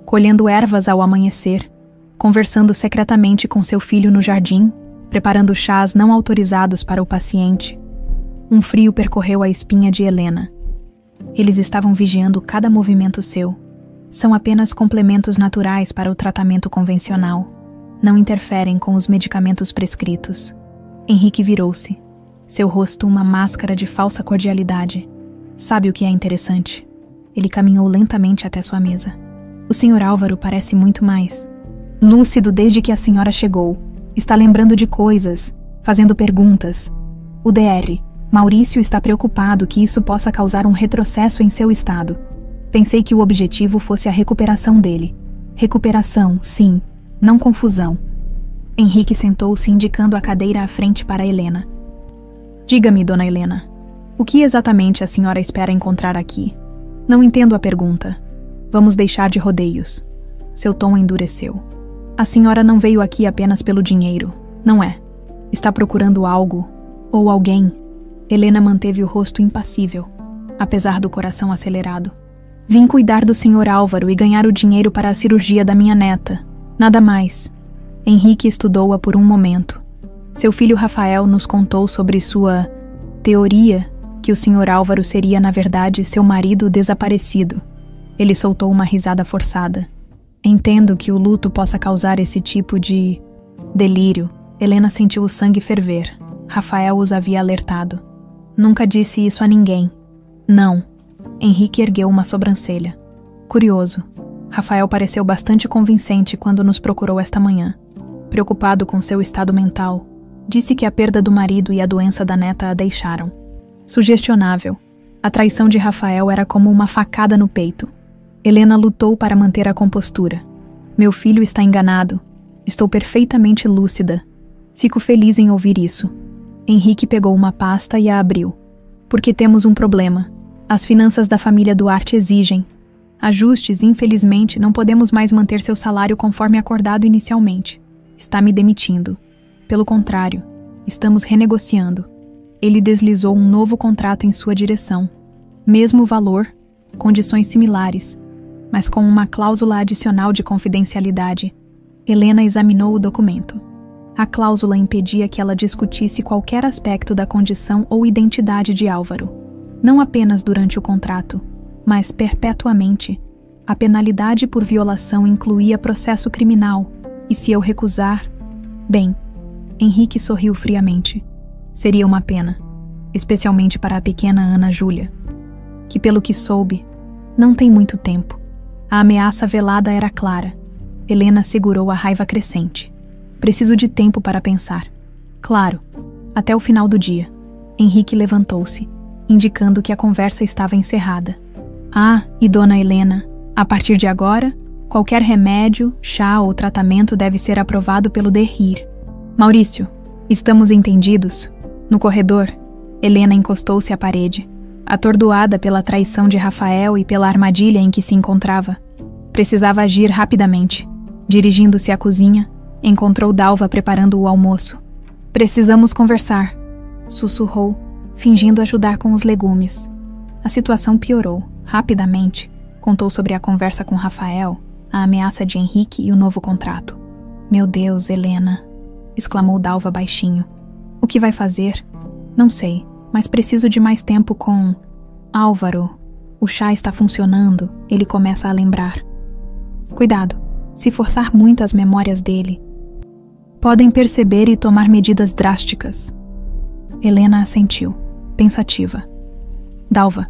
colhendo ervas ao amanhecer, conversando secretamente com seu filho no jardim, preparando chás não autorizados para o paciente. Um frio percorreu a espinha de Helena. Eles estavam vigiando cada movimento seu. São apenas complementos naturais para o tratamento convencional. Não interferem com os medicamentos prescritos. Henrique virou-se. Seu rosto uma máscara de falsa cordialidade. Sabe o que é interessante? Ele caminhou lentamente até sua mesa. O Sr. Álvaro parece muito mais lúcido desde que a senhora chegou. Está lembrando de coisas, fazendo perguntas. O DR, Maurício está preocupado que isso possa causar um retrocesso em seu estado. Pensei que o objetivo fosse a recuperação dele. Recuperação, sim, não confusão. Henrique sentou-se indicando a cadeira à frente para Helena. Diga-me, dona Helena, o que exatamente a senhora espera encontrar aqui? Não entendo a pergunta. Vamos deixar de rodeios. Seu tom endureceu. A senhora não veio aqui apenas pelo dinheiro, não é? Está procurando algo, ou alguém. Helena manteve o rosto impassível, apesar do coração acelerado. Vim cuidar do Sr. Álvaro e ganhar o dinheiro para a cirurgia da minha neta. Nada mais. Henrique estudou-a por um momento. Seu filho Rafael nos contou sobre sua teoria que o Sr. Álvaro seria, na verdade, seu marido desaparecido. Ele soltou uma risada forçada. Entendo que o luto possa causar esse tipo de delírio. Helena sentiu o sangue ferver. Rafael os havia alertado. Nunca disse isso a ninguém. Não. Henrique ergueu uma sobrancelha. Curioso. Rafael pareceu bastante convincente quando nos procurou esta manhã. Preocupado com seu estado mental, disse que a perda do marido e a doença da neta a deixaram. Sugestionável. A traição de Rafael era como uma facada no peito. Helena lutou para manter a compostura. Meu filho está enganado. Estou perfeitamente lúcida. Fico feliz em ouvir isso. Henrique pegou uma pasta e a abriu. Porque temos um problema. As finanças da família Duarte exigem ajustes. Infelizmente, não podemos mais manter seu salário conforme acordado inicialmente. Está me demitindo. Pelo contrário, estamos renegociando. Ele deslizou um novo contrato em sua direção. Mesmo valor, condições similares, mas com uma cláusula adicional de confidencialidade. Helena examinou o documento. A cláusula impedia que ela discutisse qualquer aspecto da condição ou identidade de Álvaro. Não apenas durante o contrato, mas perpetuamente. A penalidade por violação incluía processo criminal, e se eu recusar... Bem, Henrique sorriu friamente. Seria uma pena, especialmente para a pequena Ana Júlia, que, pelo que soube, não tem muito tempo. A ameaça velada era clara. Helena segurou a raiva crescente. Preciso de tempo para pensar. Claro, até o final do dia. Henrique levantou-se, indicando que a conversa estava encerrada. Ah, e dona Helena, a partir de agora, qualquer remédio, chá ou tratamento deve ser aprovado pelo DERIR. Maurício, estamos entendidos? No corredor, Helena encostou-se à parede, atordoada pela traição de Rafael e pela armadilha em que se encontrava. Precisava agir rapidamente. Dirigindo-se à cozinha, encontrou Dalva preparando o almoço. Precisamos conversar, sussurrou, fingindo ajudar com os legumes. A situação piorou, rapidamente. Contou sobre a conversa com Rafael, a ameaça de Henrique e o novo contrato. Meu Deus, Helena, exclamou Dalva baixinho. O que vai fazer? Não sei, mas preciso de mais tempo com... Álvaro. O chá está funcionando, ele começa a lembrar. Cuidado, se forçar muito as memórias dele. Podem perceber e tomar medidas drásticas. Helena assentiu, pensativa. Dalva,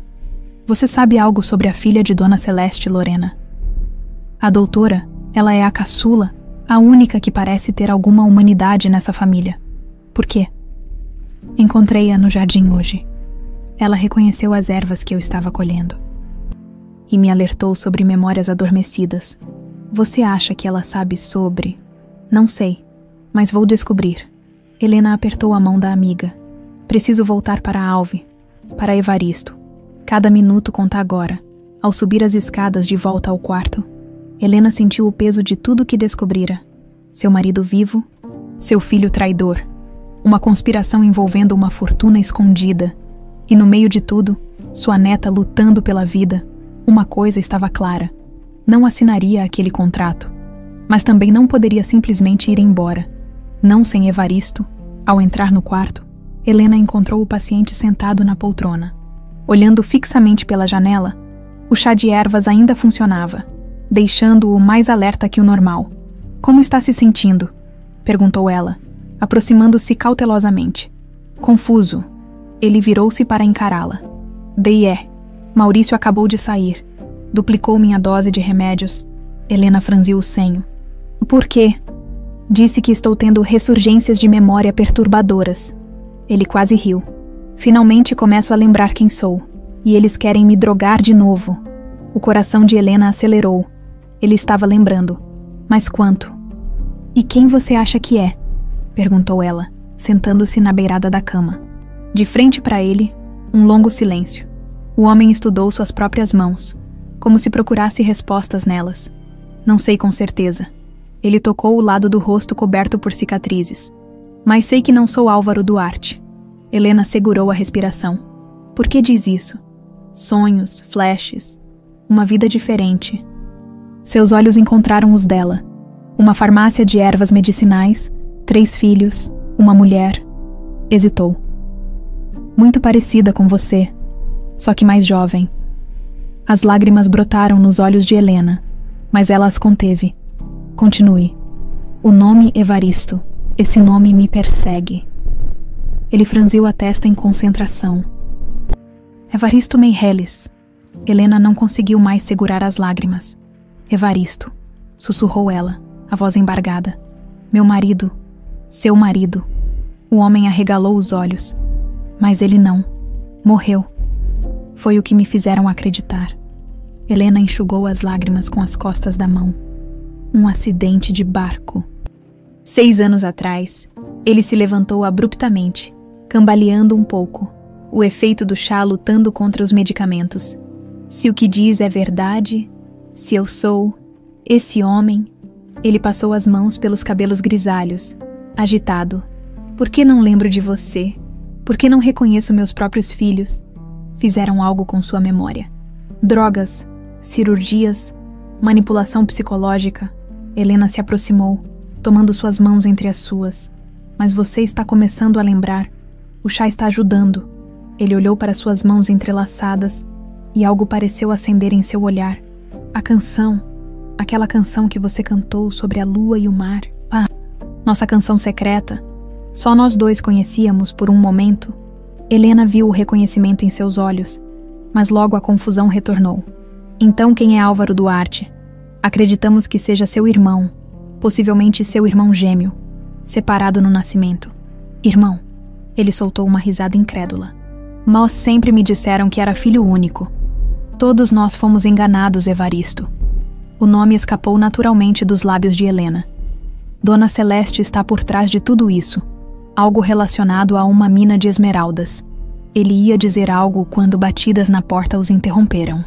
você sabe algo sobre a filha de Dona Celeste, Lorena? A doutora, ela é a caçula, a única que parece ter alguma humanidade nessa família. Por quê? Encontrei-a no jardim hoje. Ela reconheceu as ervas que eu estava colhendo. E me alertou sobre memórias adormecidas. Você acha que ela sabe sobre... Não sei, mas vou descobrir. Helena apertou a mão da amiga. Preciso voltar para Alve, para Evaristo. Cada minuto conta agora. Ao subir as escadas de volta ao quarto, Helena sentiu o peso de tudo que descobrira. Seu marido vivo, seu filho traidor, uma conspiração envolvendo uma fortuna escondida. E no meio de tudo, sua neta lutando pela vida. Uma coisa estava clara. Não assinaria aquele contrato. Mas também não poderia simplesmente ir embora. Não sem Evaristo. Ao entrar no quarto, Helena encontrou o paciente sentado na poltrona. Olhando fixamente pela janela, o chá de ervas ainda funcionava, deixando-o mais alerta que o normal. Como está se sentindo? Perguntou ela, aproximando-se cautelosamente. Confuso. Ele virou-se para encará-la. Maurício acabou de sair. Duplicou minha dose de remédios. Helena franziu o senho. Por quê? Disse que estou tendo ressurgências de memória perturbadoras. Ele quase riu. Finalmente começo a lembrar quem sou, e eles querem me drogar de novo. O coração de Helena acelerou. Ele estava lembrando. Mas quanto? E quem você acha que é? Perguntou ela, sentando-se na beirada da cama. De frente para ele, um longo silêncio. O homem estudou suas próprias mãos, como se procurasse respostas nelas. Não sei com certeza. Ele tocou o lado do rosto coberto por cicatrizes. Mas sei que não sou Álvaro Duarte. Helena segurou a respiração. Por que diz isso? Sonhos, flashes, uma vida diferente. Seus olhos encontraram os dela. Uma farmácia de ervas medicinais, 3 filhos, uma mulher. Hesitou. Muito parecida com você, só que mais jovem. As lágrimas brotaram nos olhos de Helena, mas ela as conteve. Continue. O nome Evaristo. Esse nome me persegue. Ele franziu a testa em concentração. Evaristo Meirelles. Helena não conseguiu mais segurar as lágrimas. Evaristo, sussurrou ela, a voz embargada. Meu marido. Seu marido. O homem arregalou os olhos. Mas ele não. Morreu. Foi o que me fizeram acreditar. Helena enxugou as lágrimas com as costas da mão. Um acidente de barco. 6 anos atrás, ele se levantou abruptamente, cambaleando um pouco, o efeito do chá lutando contra os medicamentos. Se o que diz é verdade, se eu sou esse homem, ele passou as mãos pelos cabelos grisalhos, agitado. Por que não lembro de você? Por que não reconheço meus próprios filhos? Fizeram algo com sua memória. Drogas, cirurgias, manipulação psicológica. Helena se aproximou, tomando suas mãos entre as suas. Mas você está começando a lembrar. O chá está ajudando. Ele olhou para suas mãos entrelaçadas e algo pareceu acender em seu olhar. A canção, aquela canção que você cantou sobre a lua e o mar. Ah, nossa canção secreta. Só nós 2 conhecíamos por um momento. Helena viu o reconhecimento em seus olhos, mas logo a confusão retornou. Então quem é Álvaro Duarte? Acreditamos que seja seu irmão, possivelmente seu irmão gêmeo, separado no nascimento. Irmão, ele soltou uma risada incrédula. Mas sempre me disseram que era filho único. Todos nós fomos enganados, Evaristo. O nome escapou naturalmente dos lábios de Helena. Dona Celeste está por trás de tudo isso. Algo relacionado a uma mina de esmeraldas. Ele ia dizer algo quando batidas na porta os interromperam.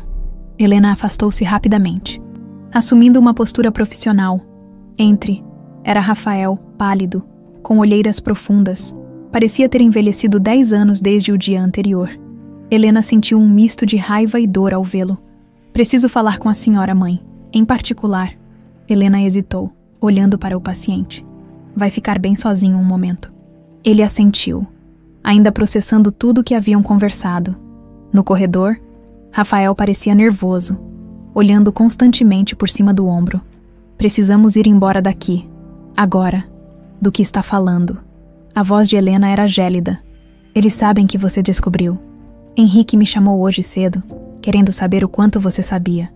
Helena afastou-se rapidamente, assumindo uma postura profissional. Era Rafael, pálido, com olheiras profundas. Parecia ter envelhecido 10 anos desde o dia anterior. Helena sentiu um misto de raiva e dor ao vê-lo. Preciso falar com a senhora, mãe. Em particular. Helena hesitou, olhando para o paciente. Vai ficar bem sozinho um momento. Ele assentiu, ainda processando tudo o que haviam conversado. No corredor, Rafael parecia nervoso, olhando constantemente por cima do ombro. Precisamos ir embora daqui. Agora. Do que está falando? A voz de Helena era gélida. Eles sabem que você descobriu. Henrique me chamou hoje cedo, querendo saber o quanto você sabia.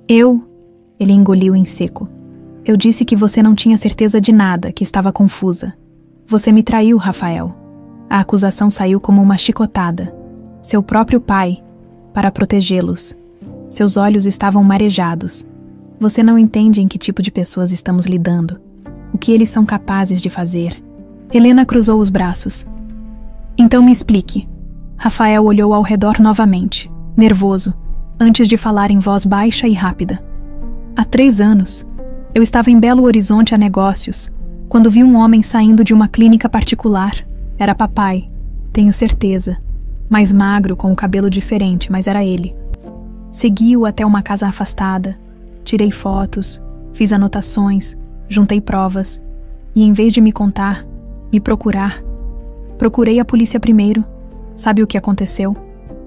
Ele engoliu em seco. Eu disse que você não tinha certeza de nada, que estava confusa. Você me traiu, Rafael. A acusação saiu como uma chicotada. Seu próprio pai, para protegê-los. Seus olhos estavam marejados. Você não entende em que tipo de pessoas estamos lidando. O que eles são capazes de fazer. Helena cruzou os braços. Então me explique. Rafael olhou ao redor novamente, nervoso, antes de falar em voz baixa e rápida. Há 3 anos, eu estava em Belo Horizonte a negócios, quando vi um homem saindo de uma clínica particular. Era papai, tenho certeza. Mais magro, com o cabelo diferente, mas era ele. Segui-o até uma casa afastada. Tirei fotos, fiz anotações, juntei provas. E em vez de me contar, me procurar, procurei a polícia primeiro. Sabe o que aconteceu?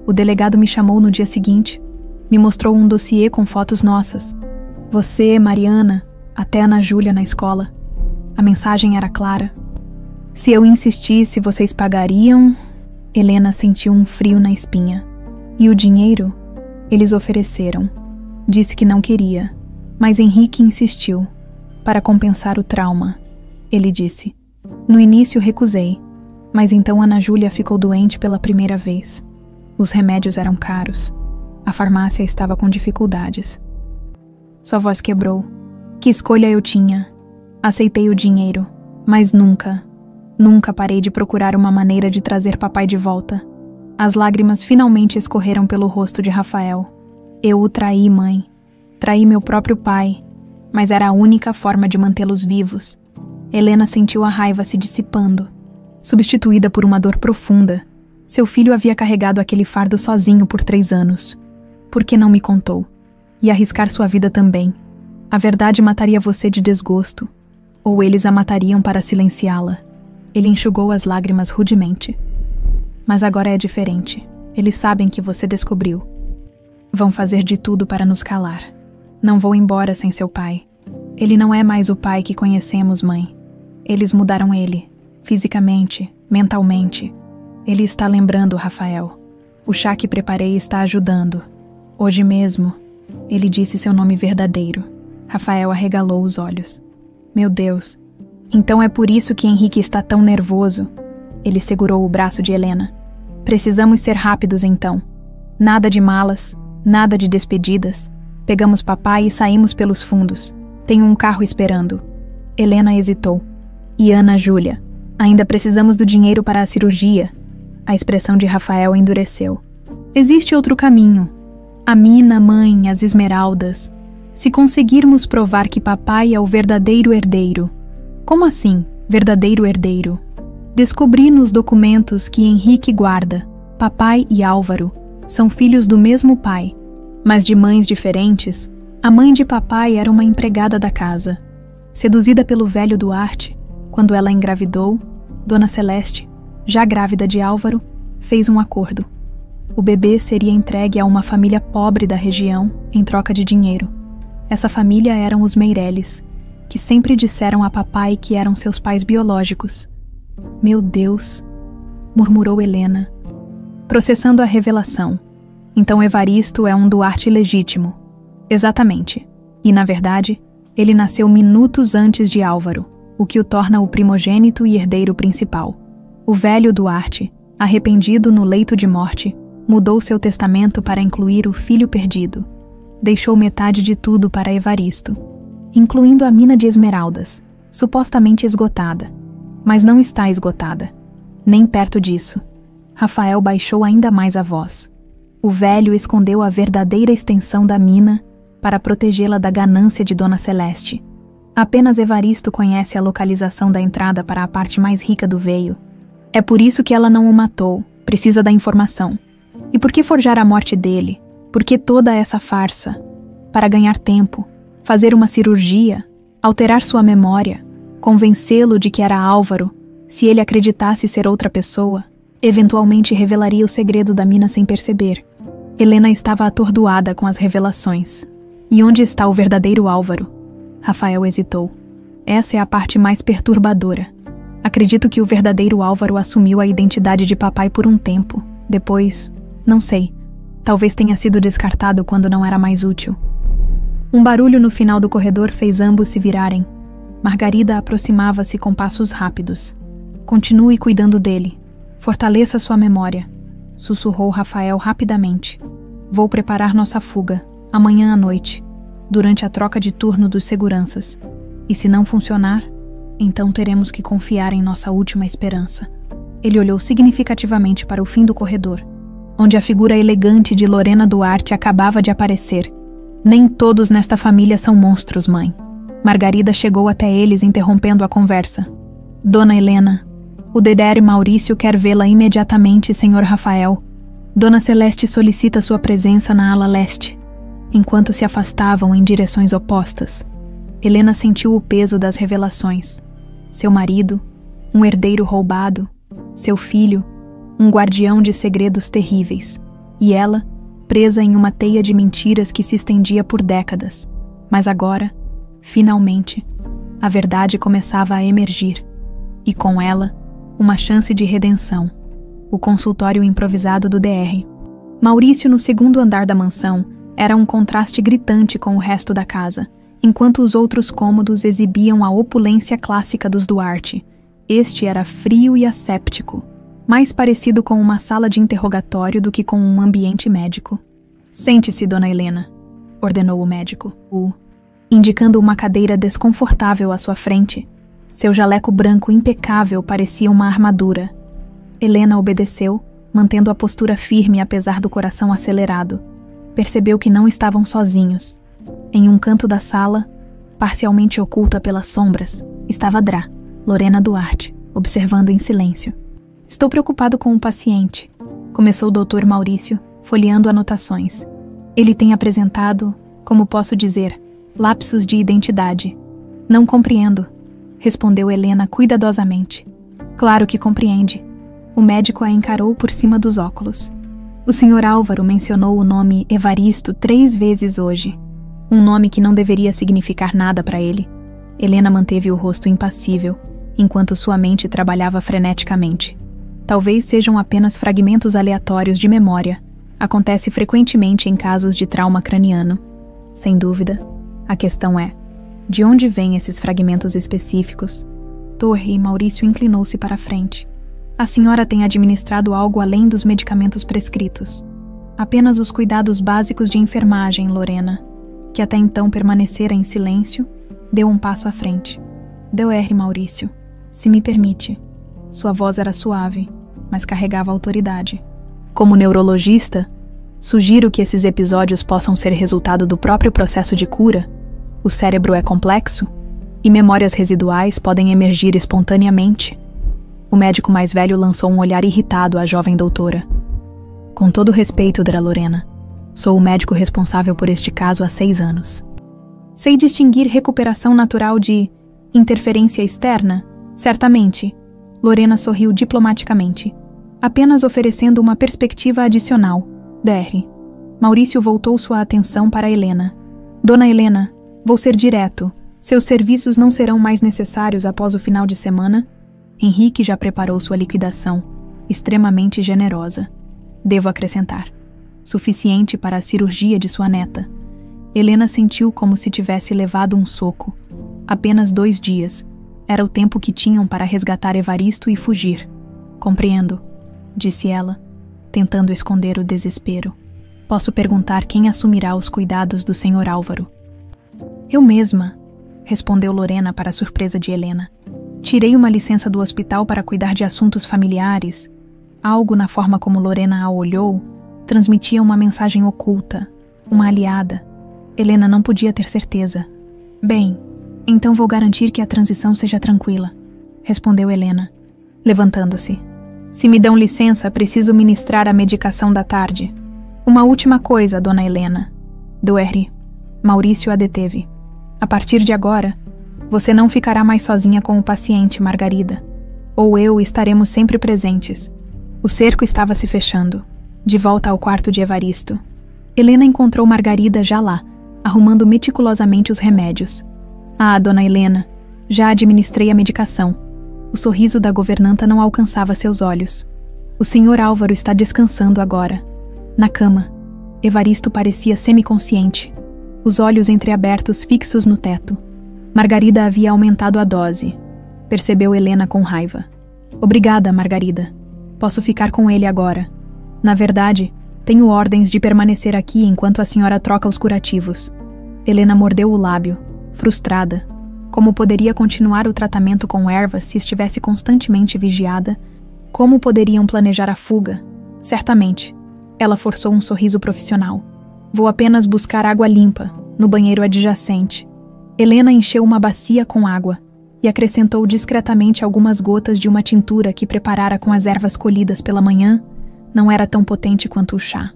O delegado me chamou no dia seguinte. Me mostrou um dossiê com fotos nossas. Você, Mariana, até Ana Júlia na escola. A mensagem era clara. Se eu insistisse, vocês pagariam... Helena sentiu um frio na espinha. E o dinheiro? Eles ofereceram. Disse que não queria, mas Henrique insistiu. Para compensar o trauma. Ele disse. No início recusei, Mas então Ana Júlia ficou doente pela primeira vez. Os remédios eram caros. A farmácia estava com dificuldades. Sua voz quebrou. Que escolha eu tinha? Aceitei o dinheiro, mas nunca parei de procurar uma maneira de trazer papai de volta. As lágrimas finalmente escorreram pelo rosto de Rafael. Eu o traí, mãe. Traí meu próprio pai, mas era a única forma de mantê-los vivos. Helena sentiu a raiva se dissipando, substituída por uma dor profunda. Seu filho havia carregado aquele fardo sozinho por 3 anos. Por que não me contou? E arriscar sua vida também. A verdade mataria você de desgosto, ou eles a matariam para silenciá-la. Ele enxugou as lágrimas rudemente. Mas agora é diferente. Eles sabem que você descobriu. Vão fazer de tudo para nos calar. Não vou embora sem seu pai. Ele não é mais o pai que conhecemos, mãe. Eles mudaram ele, fisicamente, mentalmente. Ele está lembrando, Rafael. O chá que preparei está ajudando. Hoje mesmo, ele disse seu nome verdadeiro. Rafael arregalou os olhos. Meu Deus, então é por isso que Henrique está tão nervoso. Ele segurou o braço de Helena. Precisamos ser rápidos então. Nada de malas, nada de despedidas. Pegamos papai e saímos pelos fundos. Tenho um carro esperando. Helena hesitou. E Ana Júlia? Ainda precisamos do dinheiro para a cirurgia. A expressão de Rafael endureceu. Existe outro caminho. A mina, mãe, as esmeraldas. Se conseguirmos provar que papai é o verdadeiro herdeiro. Como assim, verdadeiro herdeiro? Descobri nos documentos que Henrique guarda, papai e Álvaro, são filhos do mesmo pai, mas de mães diferentes. A mãe de papai era uma empregada da casa. Seduzida pelo velho Duarte, quando ela engravidou, Dona Celeste, já grávida de Álvaro, fez um acordo. O bebê seria entregue a uma família pobre da região em troca de dinheiro. Essa família eram os Meireles, que sempre disseram a papai que eram seus pais biológicos. Meu Deus, murmurou Helena, processando a revelação. Então Evaristo é um Duarte legítimo. Exatamente. E, na verdade, ele nasceu minutos antes de Álvaro, o que o torna o primogênito e herdeiro principal. O velho Duarte, arrependido no leito de morte, mudou seu testamento para incluir o filho perdido. Deixou metade de tudo para Evaristo, incluindo a mina de esmeraldas, supostamente esgotada. Mas não está esgotada. Nem perto disso. Rafael baixou ainda mais a voz. O velho escondeu a verdadeira extensão da mina para protegê-la da ganância de Dona Celeste. Apenas Evaristo conhece a localização da entrada para a parte mais rica do veio. É por isso que ela não o matou, precisa da informação. E por que forjar a morte dele? Por que toda essa farsa? Para ganhar tempo, fazer uma cirurgia, alterar sua memória, convencê-lo de que era Álvaro. Se ele acreditasse ser outra pessoa, eventualmente revelaria o segredo da mina sem perceber. Helena estava atordoada com as revelações. E onde está o verdadeiro Álvaro? Rafael hesitou. Essa é a parte mais perturbadora. Acredito que o verdadeiro Álvaro assumiu a identidade de papai por um tempo. Depois, não sei. Talvez tenha sido descartado quando não era mais útil. Um barulho no final do corredor fez ambos se virarem. Margarida aproximava-se com passos rápidos. Continue cuidando dele. Fortaleça sua memória, sussurrou Rafael rapidamente. Vou preparar nossa fuga, amanhã à noite, durante a troca de turno dos seguranças. E se não funcionar, então teremos que confiar em nossa última esperança. Ele olhou significativamente para o fim do corredor, onde a figura elegante de Lorena Duarte acabava de aparecer. Nem todos nesta família são monstros, mãe. Margarida chegou até eles interrompendo a conversa. Dona Helena, o Dedério Maurício quer vê-la imediatamente, senhor Rafael. Dona Celeste solicita sua presença na ala leste. Enquanto se afastavam em direções opostas, Helena sentiu o peso das revelações. Seu marido, um herdeiro roubado, seu filho, um guardião de segredos terríveis, e ela, presa em uma teia de mentiras que se estendia por décadas. Mas agora, finalmente, a verdade começava a emergir, e com ela, uma chance de redenção. O consultório improvisado do DR. Maurício, no segundo andar da mansão, era um contraste gritante com o resto da casa, enquanto os outros cômodos exibiam a opulência clássica dos Duarte. Este era frio e asséptico, mais parecido com uma sala de interrogatório do que com um ambiente médico. Sente-se, Dona Helena, ordenou o médico, indicando uma cadeira desconfortável à sua frente. Seu jaleco branco impecável parecia uma armadura. Helena obedeceu, mantendo a postura firme apesar do coração acelerado. Percebeu que não estavam sozinhos. Em um canto da sala, parcialmente oculta pelas sombras, estava Drá, Lorena Duarte, observando em silêncio. Estou preocupado com o paciente, começou o Dr. Maurício, folheando anotações. Ele tem apresentado, como posso dizer, lapsos de identidade. Não compreendo, respondeu Helena cuidadosamente. Claro que compreende. O médico a encarou por cima dos óculos. O Sr. Álvaro mencionou o nome Evaristo 3 vezes hoje. Um nome que não deveria significar nada para ele. Helena manteve o rosto impassível, enquanto sua mente trabalhava freneticamente. Talvez sejam apenas fragmentos aleatórios de memória. Acontece frequentemente em casos de trauma craniano. Sem dúvida. A questão é, de onde vêm esses fragmentos específicos? Torre e Maurício inclinou-se para a frente. A senhora tem administrado algo além dos medicamentos prescritos. Apenas os cuidados básicos de enfermagem, Lorena, que até então permanecera em silêncio, deu um passo à frente. Dr. Maurício, se me permite. Sua voz era suave, mas carregava autoridade. Como neurologista, sugiro que esses episódios possam ser resultado do próprio processo de cura. O cérebro é complexo e memórias residuais podem emergir espontaneamente. O médico mais velho lançou um olhar irritado à jovem doutora. Com todo respeito, Dra. Lorena, sou o médico responsável por este caso há 6 anos. Sei distinguir recuperação natural de interferência externa? Certamente. Lorena sorriu diplomaticamente, apenas oferecendo uma perspectiva adicional. Dr. Maurício voltou sua atenção para Helena. Dona Helena, vou ser direto. Seus serviços não serão mais necessários após o final de semana? Henrique já preparou sua liquidação, extremamente generosa. Devo acrescentar, suficiente para a cirurgia de sua neta. Helena sentiu como se tivesse levado um soco. Apenas 2 dias. Era o tempo que tinham para resgatar Evaristo e fugir. Compreendo, disse ela, tentando esconder o desespero. Posso perguntar quem assumirá os cuidados do Sr. Álvaro? Eu mesma, respondeu Lorena para a surpresa de Helena. Tirei uma licença do hospital para cuidar de assuntos familiares. Algo na forma como Lorena a olhou transmitia uma mensagem oculta, uma aliada. Helena não podia ter certeza. Bem, então vou garantir que a transição seja tranquila, respondeu Helena, levantando-se. Se me dão licença, preciso ministrar a medicação da tarde. Uma última coisa, Dona Helena. Dr. Maurício a deteve. A partir de agora, você não ficará mais sozinha com o paciente, Margarida. Ou eu estaremos sempre presentes. O cerco estava se fechando. De volta ao quarto de Evaristo. Helena encontrou Margarida já lá, arrumando meticulosamente os remédios. Ah, Dona Helena, já administrei a medicação. O sorriso da governanta não alcançava seus olhos. O Sr. Álvaro está descansando agora. Na cama. Evaristo parecia semiconsciente, os olhos entreabertos fixos no teto. Margarida havia aumentado a dose. Percebeu Helena com raiva. Obrigada, Margarida. Posso ficar com ele agora. Na verdade, tenho ordens de permanecer aqui enquanto a senhora troca os curativos. Helena mordeu o lábio, frustrada. Como poderia continuar o tratamento com ervas se estivesse constantemente vigiada? Como poderiam planejar a fuga? Certamente. Ela forçou um sorriso profissional. Vou apenas buscar água limpa, no banheiro adjacente. Helena encheu uma bacia com água e acrescentou discretamente algumas gotas de uma tintura que preparara com as ervas colhidas pela manhã. Não era tão potente quanto o chá,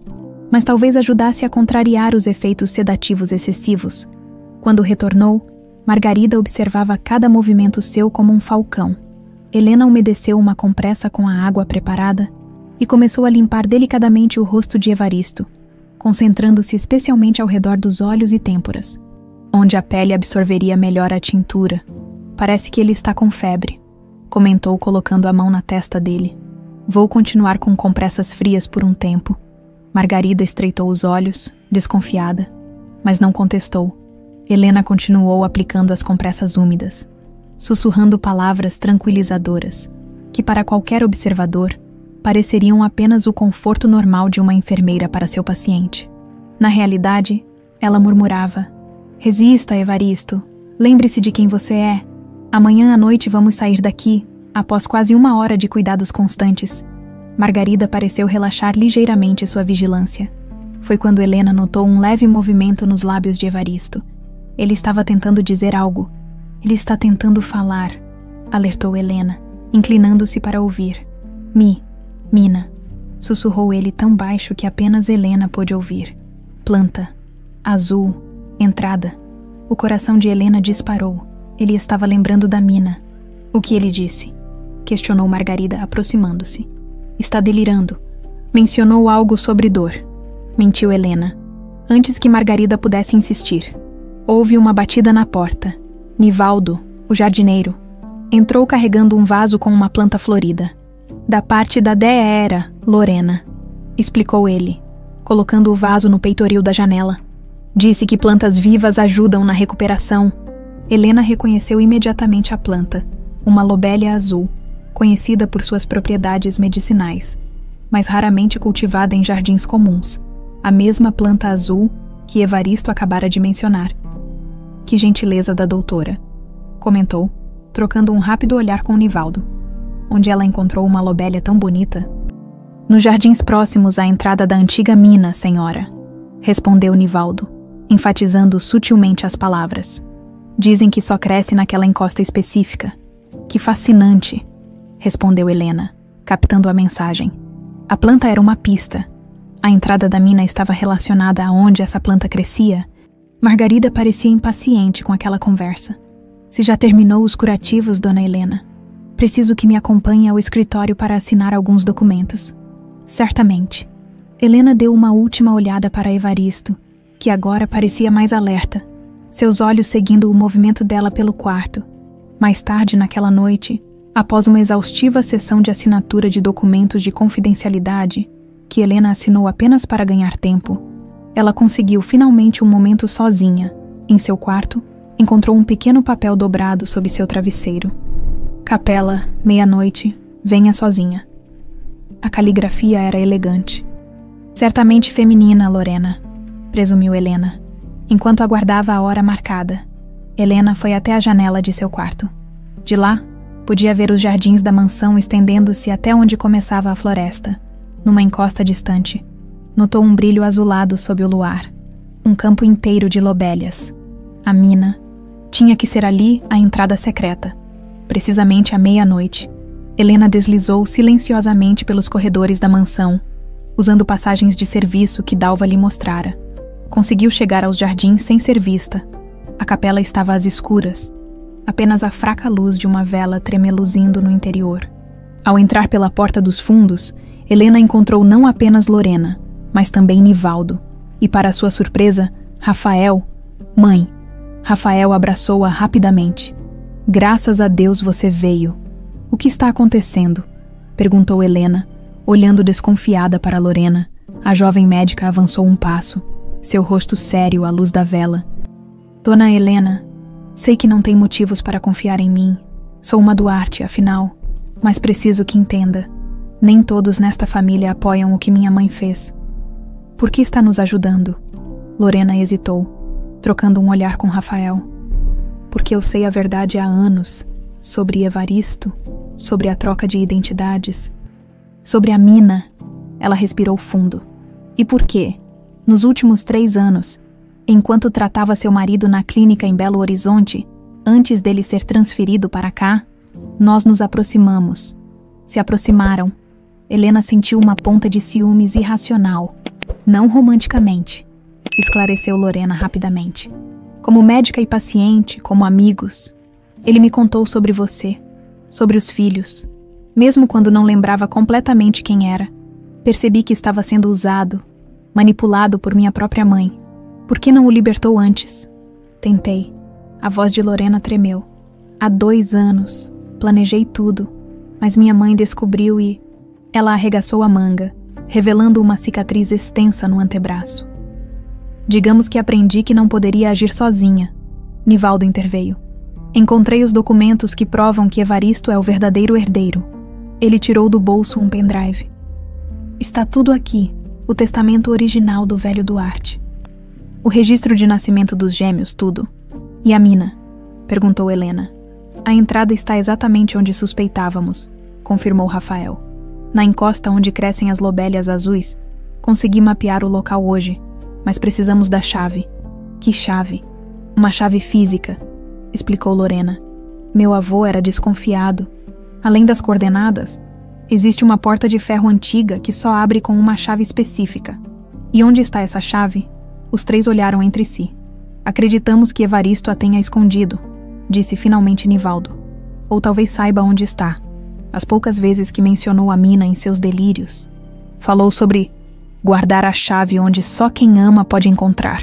mas talvez ajudasse a contrariar os efeitos sedativos excessivos. Quando retornou, Margarida observava cada movimento seu como um falcão. Helena umedeceu uma compressa com a água preparada e começou a limpar delicadamente o rosto de Evaristo, concentrando-se especialmente ao redor dos olhos e têmporas, onde a pele absorveria melhor a tintura. Parece que ele está com febre, comentou colocando a mão na testa dele. Vou continuar com compressas frias por um tempo. Margarida estreitou os olhos, desconfiada, mas não contestou. Helena continuou aplicando as compressas úmidas. sussurrando palavras tranquilizadoras, que para qualquer observador pareceriam apenas o conforto normal de uma enfermeira para seu paciente. Na realidade, ela murmurava: "Resista, Evaristo. Lembre-se de quem você é. Amanhã à noite vamos sair daqui, após quase 1 hora de cuidados constantes." Margarida pareceu relaxar ligeiramente sua vigilância. Foi quando Helena notou um leve movimento nos lábios de Evaristo. Ele estava tentando dizer algo. "Ele está tentando falar", alertou Helena, inclinando-se para ouvir. Mina", sussurrou ele tão baixo que apenas Helena pôde ouvir. "Planta. Azul. Entrada." O coração de Helena disparou. Ele estava lembrando da mina. "O que ele disse?" questionou Margarida, aproximando-se. "Está delirando. Mencionou algo sobre dor", mentiu Helena. Antes que Margarida pudesse insistir, houve uma batida na porta. Nivaldo, o jardineiro, entrou carregando um vaso com uma planta florida. "Da parte da Dea, Lorena", explicou ele, colocando o vaso no peitoril da janela. "Disse que plantas vivas ajudam na recuperação." Helena reconheceu imediatamente a planta, uma lobélia azul, conhecida por suas propriedades medicinais, mas raramente cultivada em jardins comuns, a mesma planta azul que Evaristo acabara de mencionar. "Que gentileza da doutora", comentou, trocando um rápido olhar com Nivaldo. "Onde ela encontrou uma lobélia tão bonita?" "Nos jardins próximos à entrada da antiga mina, senhora", respondeu Nivaldo, enfatizando sutilmente as palavras. "Dizem que só cresce naquela encosta específica." "Que fascinante", respondeu Helena, captando a mensagem. A planta era uma pista. A entrada da mina estava relacionada a onde essa planta crescia. Margarida parecia impaciente com aquela conversa. "Se já terminou os curativos, dona Helena? Preciso que me acompanhe ao escritório para assinar alguns documentos." "Certamente." Helena deu uma última olhada para Evaristo, que agora parecia mais alerta, seus olhos seguindo o movimento dela pelo quarto. Mais tarde naquela noite, após uma exaustiva sessão de assinatura de documentos de confidencialidade, que Helena assinou apenas para ganhar tempo, ela conseguiu finalmente um momento sozinha. Em seu quarto, encontrou um pequeno papel dobrado sob seu travesseiro. "Capela, meia-noite, venha sozinha." A caligrafia era elegante. "Certamente feminina, Lorena", presumiu Helena. Enquanto aguardava a hora marcada, Helena foi até a janela de seu quarto. De lá, podia ver os jardins da mansão estendendo-se até onde começava a floresta. Numa encosta distante, notou um brilho azulado sob o luar. Um campo inteiro de lobélias. A mina. Tinha que ser ali a entrada secreta. Precisamente à meia-noite, Helena deslizou silenciosamente pelos corredores da mansão, usando passagens de serviço que Dalva lhe mostrara. Conseguiu chegar aos jardins sem ser vista. A capela estava às escuras, apenas a fraca luz de uma vela tremeluzindo no interior. Ao entrar pela porta dos fundos, Helena encontrou não apenas Lorena, mas também Nivaldo, e para sua surpresa, Rafael. "Mãe." Rafael abraçou-a rapidamente. "Graças a Deus você veio." "O que está acontecendo?" perguntou Helena, olhando desconfiada para Lorena. A jovem médica avançou um passo, seu rosto sério à luz da vela. "Dona Helena, sei que não tem motivos para confiar em mim. Sou uma Duarte, afinal, mas preciso que entenda. Nem todos nesta família apoiam o que minha mãe fez. Por que está nos ajudando?" Lorena hesitou, trocando um olhar com Rafael. "Porque eu sei a verdade há anos, sobre Evaristo, sobre a troca de identidades, sobre a mina." Ela respirou fundo. "E por quê? Nos últimos 3 anos, enquanto tratava seu marido na clínica em Belo Horizonte, antes dele ser transferido para cá, nós nos aproximamos." Se aproximaram. Helena sentiu uma ponta de ciúmes irracional. "Não romanticamente", esclareceu Lorena rapidamente. "Como médica e paciente, como amigos. Ele me contou sobre você, sobre os filhos. Mesmo quando não lembrava completamente quem era, percebi que estava sendo usado, manipulado por minha própria mãe. Por que não o libertou antes?" Tentei. A voz de Lorena tremeu. "Há 2 anos. Planejei tudo. Mas minha mãe descobriu e..." Ela arregaçou a manga, revelando uma cicatriz extensa no antebraço. "Digamos que aprendi que não poderia agir sozinha." Nivaldo interveio. Encontrei os documentos que provam que Evaristo é o verdadeiro herdeiro. Ele tirou do bolso um pendrive. Está tudo aqui, o testamento original do velho Duarte. O registro de nascimento dos gêmeos, tudo. E a mina? Perguntou Helena. A entrada está exatamente onde suspeitávamos, confirmou Rafael. Na encosta onde crescem as lobélias azuis. Consegui mapear o local hoje, mas precisamos da chave. Que chave? Uma chave física, explicou Lorena. Meu avô era desconfiado. Além das coordenadas, existe uma porta de ferro antiga que só abre com uma chave específica. E onde está essa chave? Os três olharam entre si. Acreditamos que Evaristo a tenha escondido, disse finalmente Nivaldo. Ou talvez saiba onde está. As poucas vezes que mencionou a mina em seus delírios. Falou sobre guardar a chave onde só quem ama pode encontrar.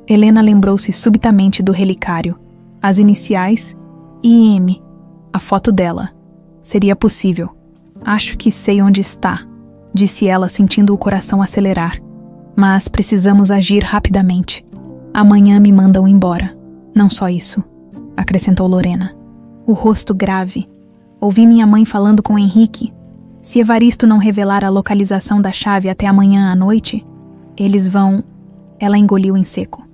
Helena lembrou-se subitamente do relicário. As iniciais IM. A foto dela. Seria possível. Acho que sei onde está, disse ela sentindo o coração acelerar. Mas precisamos agir rapidamente. Amanhã me mandam embora. Não só isso, acrescentou Lorena. O rosto grave. Ouvi minha mãe falando com Henrique. Se Evaristo não revelar a localização da chave até amanhã à noite, eles vão... Ela engoliu em seco.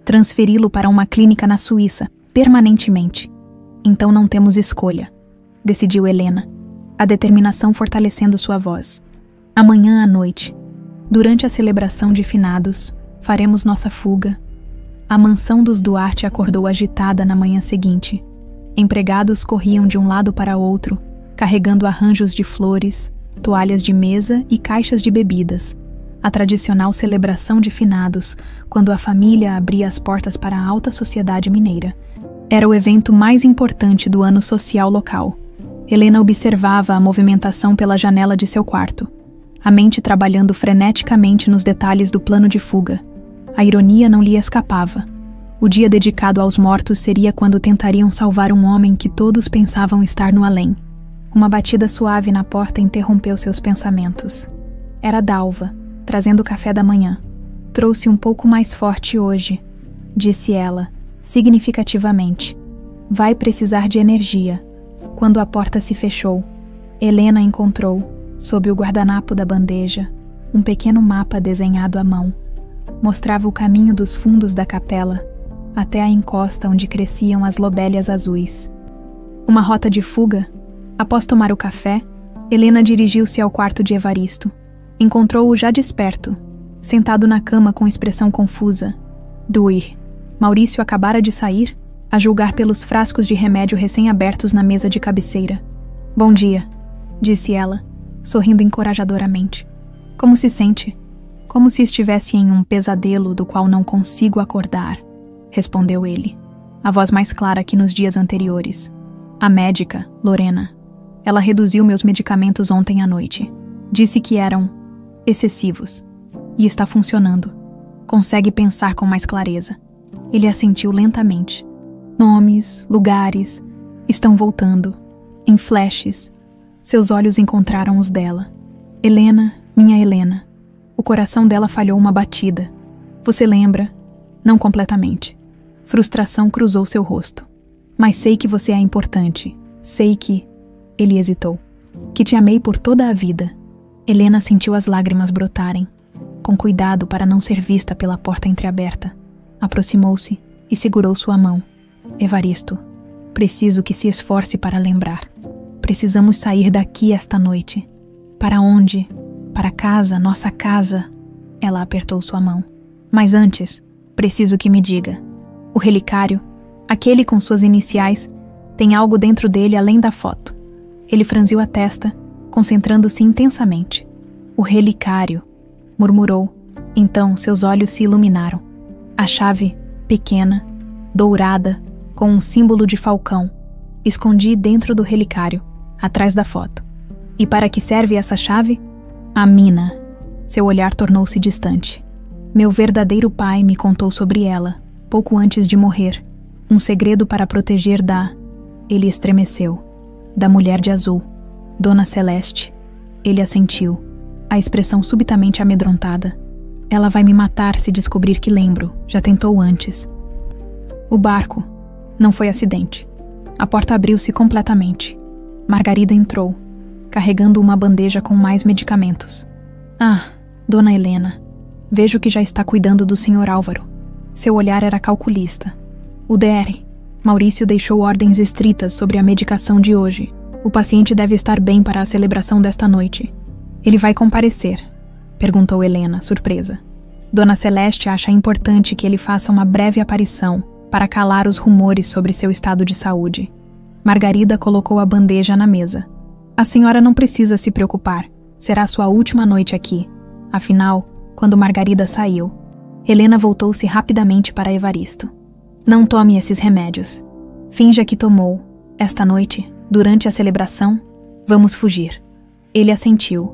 Transferi-lo para uma clínica na Suíça, permanentemente. Então não temos escolha, decidiu Helena, a determinação fortalecendo sua voz. Amanhã à noite, durante a celebração de finados, faremos nossa fuga. A mansão dos Duarte acordou agitada na manhã seguinte. Empregados corriam de um lado para outro, carregando arranjos de flores, toalhas de mesa e caixas de bebidas. A tradicional celebração de finados, quando a família abria as portas para a alta sociedade mineira. Era o evento mais importante do ano social local. Helena observava a movimentação pela janela de seu quarto, a mente trabalhando freneticamente nos detalhes do plano de fuga. A ironia não lhe escapava. O dia dedicado aos mortos seria quando tentariam salvar um homem que todos pensavam estar no além. Uma batida suave na porta interrompeu seus pensamentos. Era Dalva, trazendo o café da manhã. Trouxe um pouco mais forte hoje, disse ela, significativamente. Vai precisar de energia. Quando a porta se fechou, Helena encontrou, sob o guardanapo da bandeja, um pequeno mapa desenhado à mão. Mostrava o caminho dos fundos da capela, até a encosta onde cresciam as lobélias azuis. Uma rota de fuga. Após tomar o café, Helena dirigiu-se ao quarto de Evaristo. Encontrou-o já desperto, sentado na cama com expressão confusa. Duir. Maurício acabara de sair, a julgar pelos frascos de remédio recém-abertos na mesa de cabeceira. Bom dia, disse ela, sorrindo encorajadoramente. Como se sente? Como se estivesse em um pesadelo do qual não consigo acordar, respondeu ele, a voz mais clara que nos dias anteriores. A médica, Lorena. Ela reduziu meus medicamentos ontem à noite. Disse que eram excessivos. E está funcionando. Consegue pensar com mais clareza. Ele assentiu lentamente. Nomes, lugares, estão voltando. Em flashes. Seus olhos encontraram os dela. Helena, minha Helena. O coração dela falhou uma batida. Você lembra? Não completamente. Frustração cruzou seu rosto. Mas sei que você é importante. Sei que... Ele hesitou. Que te amei por toda a vida. Helena sentiu as lágrimas brotarem. Com cuidado para não ser vista pela porta entreaberta. Aproximou-se e segurou sua mão. Evaristo, preciso que se esforce para lembrar. Precisamos sair daqui esta noite. Para onde? Para casa, nossa casa. Ela apertou sua mão. Mas antes, preciso que me diga. O relicário, aquele com suas iniciais, tem algo dentro dele além da foto. Ele franziu a testa, concentrando-se intensamente. O relicário, murmurou. Então seus olhos se iluminaram. A chave, pequena, dourada, com um símbolo de falcão, escondi dentro do relicário, atrás da foto. E para que serve essa chave? A mina. Seu olhar tornou-se distante. Meu verdadeiro pai me contou sobre ela, pouco antes de morrer. Um segredo para proteger da... Ele estremeceu. Da mulher de azul. Dona Celeste. Ele assentiu, a expressão subitamente amedrontada. Ela vai me matar se descobrir que lembro. Já tentou antes. O barco. Não foi acidente. A porta abriu-se completamente. Margarida entrou, carregando uma bandeja com mais medicamentos. Ah, Dona Helena, vejo que já está cuidando do Sr. Álvaro. Seu olhar era calculista. O Dr. Maurício deixou ordens estritas sobre a medicação de hoje. O paciente deve estar bem para a celebração desta noite. Ele vai comparecer? Perguntou Helena, surpresa. Dona Celeste acha importante que ele faça uma breve aparição para calar os rumores sobre seu estado de saúde. Margarida colocou a bandeja na mesa. A senhora não precisa se preocupar. Será sua última noite aqui. Afinal, quando Margarida saiu, Helena voltou-se rapidamente para Evaristo. Não tome esses remédios. Finja que tomou. Esta noite, durante a celebração, vamos fugir. Ele assentiu.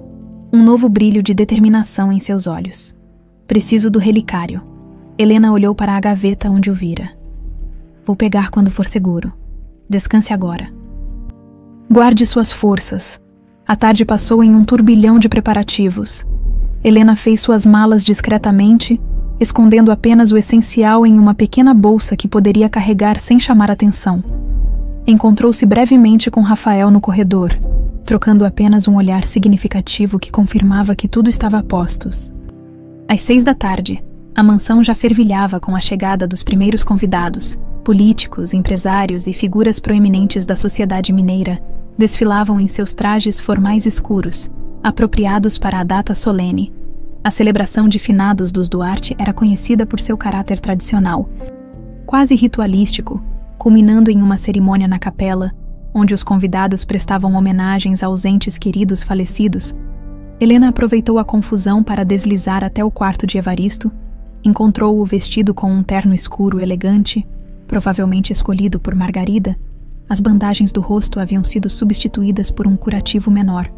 Um novo brilho de determinação em seus olhos. Preciso do relicário. Helena olhou para a gaveta onde o vira. Vou pegar quando for seguro. Descanse agora. Guarde suas forças. A tarde passou em um turbilhão de preparativos. Helena fez suas malas discretamente, escondendo apenas o essencial em uma pequena bolsa que poderia carregar sem chamar atenção. Encontrou-se brevemente com Rafael no corredor, trocando apenas um olhar significativo que confirmava que tudo estava a postos. Às 6 da tarde, a mansão já fervilhava com a chegada dos primeiros convidados. Políticos, empresários e figuras proeminentes da sociedade mineira desfilavam em seus trajes formais escuros, apropriados para a data solene. A celebração de finados dos Duarte era conhecida por seu caráter tradicional, quase ritualístico, culminando em uma cerimônia na capela, onde os convidados prestavam homenagens aos entes queridos falecidos. Helena aproveitou a confusão para deslizar até o quarto de Evaristo, encontrou-o vestido com um terno escuro elegante, provavelmente escolhido por Margarida. As bandagens do rosto haviam sido substituídas por um curativo menor,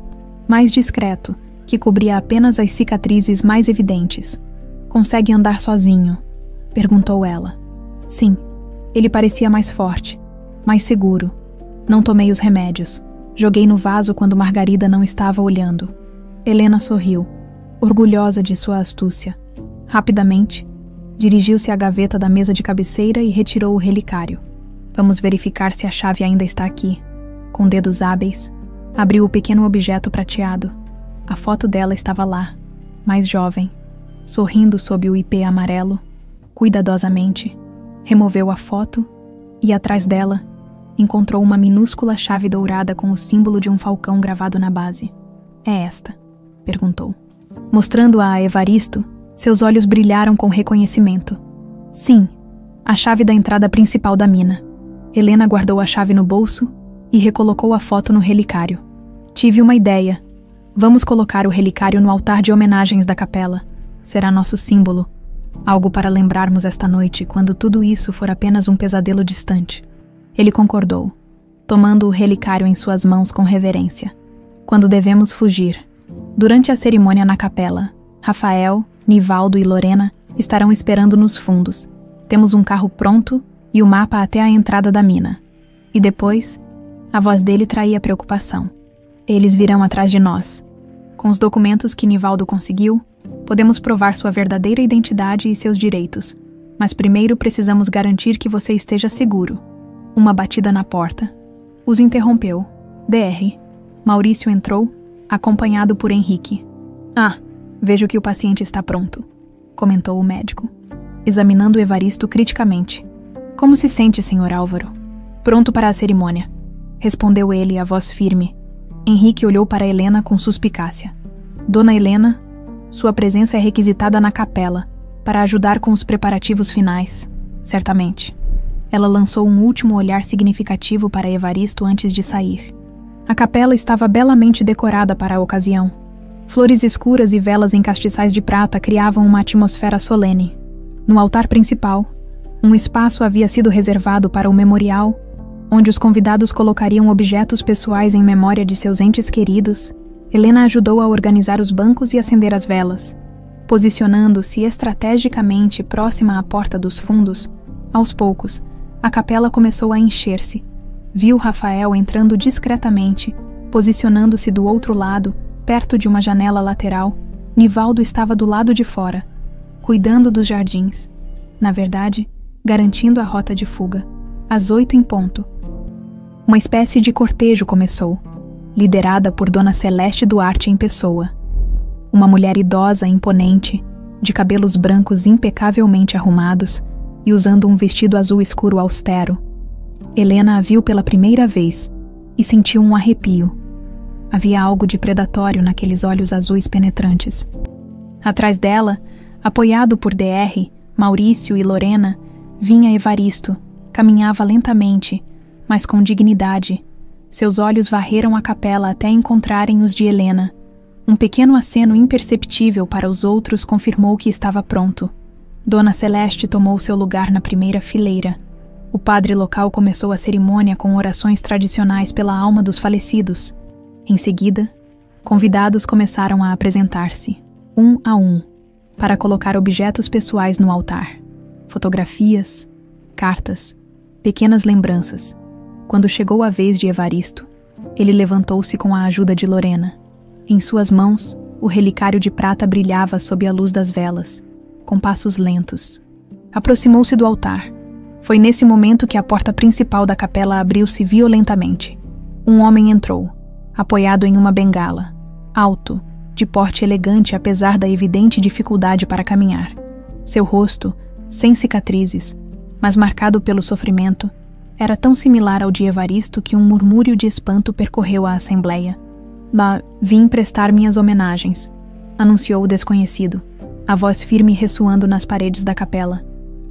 mais discreto, que cobria apenas as cicatrizes mais evidentes. Consegue andar sozinho? Perguntou ela. Sim. Ele parecia mais forte, mais seguro. Não tomei os remédios. Joguei no vaso quando Margarida não estava olhando. Helena sorriu, orgulhosa de sua astúcia. Rapidamente, dirigiu-se à gaveta da mesa de cabeceira e retirou o relicário. Vamos verificar se a chave ainda está aqui. Com dedos hábeis, abriu o pequeno objeto prateado. A foto dela estava lá, mais jovem, sorrindo sob o ipê amarelo. Cuidadosamente, removeu a foto e, atrás dela, encontrou uma minúscula chave dourada com o símbolo de um falcão gravado na base. É esta? Perguntou. Mostrando-a a Evaristo, seus olhos brilharam com reconhecimento. Sim, a chave da entrada principal da mina. Helena guardou a chave no bolso e recolocou a foto no relicário. Tive uma ideia. Vamos colocar o relicário no altar de homenagens da capela. Será nosso símbolo. Algo para lembrarmos esta noite, quando tudo isso for apenas um pesadelo distante. Ele concordou, tomando o relicário em suas mãos com reverência. Quando devemos fugir? Durante a cerimônia na capela, Rafael, Nivaldo e Lorena estarão esperando nos fundos. Temos um carro pronto e o mapa até a entrada da mina. E depois, a voz dele traía preocupação. Eles virão atrás de nós. Com os documentos que Nivaldo conseguiu, podemos provar sua verdadeira identidade e seus direitos. Mas primeiro precisamos garantir que você esteja seguro. Uma batida na porta os interrompeu. Dr. Maurício entrou, acompanhado por Henrique. Ah, vejo que o paciente está pronto, comentou o médico, examinando Evaristo criticamente. Como se sente, Sr. Álvaro? Pronto para a cerimônia, respondeu ele, a voz firme. Henrique olhou para Helena com suspicácia. Dona Helena, sua presença é requisitada na capela, para ajudar com os preparativos finais, certamente. Ela lançou um último olhar significativo para Evaristo antes de sair. A capela estava belamente decorada para a ocasião. Flores escuras e velas em castiçais de prata criavam uma atmosfera solene. No altar principal, um espaço havia sido reservado para o memorial, onde os convidados colocariam objetos pessoais em memória de seus entes queridos. Helena ajudou a organizar os bancos e acender as velas. Posicionando-se estrategicamente próxima à porta dos fundos, aos poucos, a capela começou a encher-se. Viu Rafael entrando discretamente, posicionando-se do outro lado, perto de uma janela lateral. Nivaldo estava do lado de fora, cuidando dos jardins. Na verdade, garantindo a rota de fuga. Às 8 em ponto, Uma espécie de cortejo começou, liderada por Dona Celeste Duarte em pessoa. Uma mulher idosa, imponente, de cabelos brancos impecavelmente arrumados e usando um vestido azul escuro austero. Helena a viu pela primeira vez e sentiu um arrepio. Havia algo de predatório naqueles olhos azuis penetrantes. Atrás dela, apoiado por DR, Maurício e Lorena, vinha Evaristo, caminhava lentamente, mas com dignidade. Seus olhos varreram a capela até encontrarem os de Helena. Um pequeno aceno imperceptível para os outros confirmou que estava pronto. Dona Celeste tomou seu lugar na primeira fileira. O padre local começou a cerimônia com orações tradicionais pela alma dos falecidos. Em seguida, convidados começaram a apresentar-se, um a um, para colocar objetos pessoais no altar. Fotografias, cartas, pequenas lembranças. Quando chegou a vez de Evaristo, ele levantou-se com a ajuda de Lorena. Em suas mãos, o relicário de prata brilhava sob a luz das velas, com passos lentos. Aproximou-se do altar. Foi nesse momento que a porta principal da capela abriu-se violentamente. Um homem entrou, apoiado em uma bengala, alto, de porte elegante apesar da evidente dificuldade para caminhar. Seu rosto, sem cicatrizes, mas marcado pelo sofrimento, era tão similar ao de Evaristo que um murmúrio de espanto percorreu a assembleia. Vim prestar minhas homenagens, anunciou o desconhecido, a voz firme ressoando nas paredes da capela.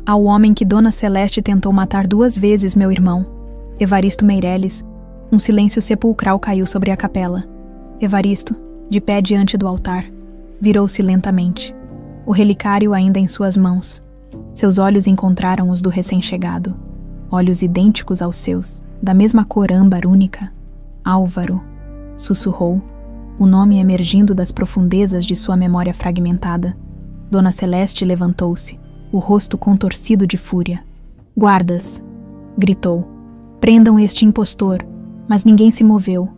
Ao homem que Dona Celeste tentou matar 2 vezes, meu irmão, Evaristo Meireles. Um silêncio sepulcral caiu sobre a capela. Evaristo, de pé diante do altar, virou-se lentamente, o relicário ainda em suas mãos. Seus olhos encontraram os do recém-chegado, olhos idênticos aos seus, da mesma cor âmbar única. Álvaro, sussurrou, o nome emergindo das profundezas de sua memória fragmentada. Dona Celeste levantou-se, o rosto contorcido de fúria. Guardas, gritou, prendam este impostor. Mas ninguém se moveu.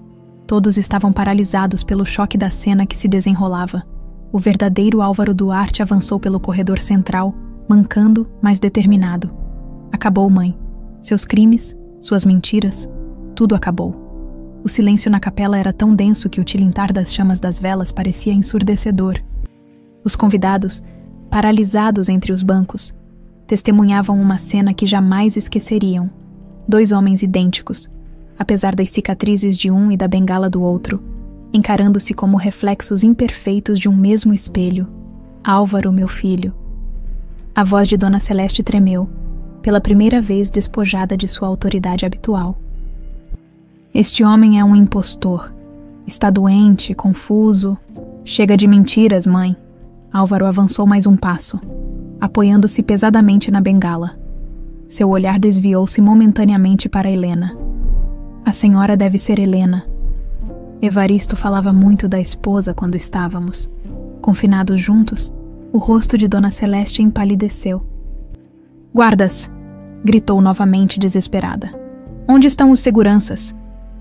Todos estavam paralisados pelo choque da cena que se desenrolava. O verdadeiro Álvaro Duarte avançou pelo corredor central, mancando, mas determinado. Acabou, mãe. Seus crimes, suas mentiras, tudo acabou. O silêncio na capela era tão denso que o tilintar das chamas das velas parecia ensurdecedor. Os convidados, paralisados entre os bancos, testemunhavam uma cena que jamais esqueceriam. 2 homens idênticos, apesar das cicatrizes de um e da bengala do outro, encarando-se como reflexos imperfeitos de um mesmo espelho. Álvaro, meu filho. A voz de Dona Celeste tremeu, pela primeira vez despojada de sua autoridade habitual. Este homem é um impostor. Está doente, confuso. Chega de mentiras, mãe. Álvaro avançou mais um passo, apoiando-se pesadamente na bengala. Seu olhar desviou-se momentaneamente para Helena. A senhora deve ser Helena. Evaristo falava muito da esposa quando estávamos. Confinados juntos, o rosto de Dona Celeste empalideceu. Guardas! Gritou novamente desesperada. Onde estão os seguranças?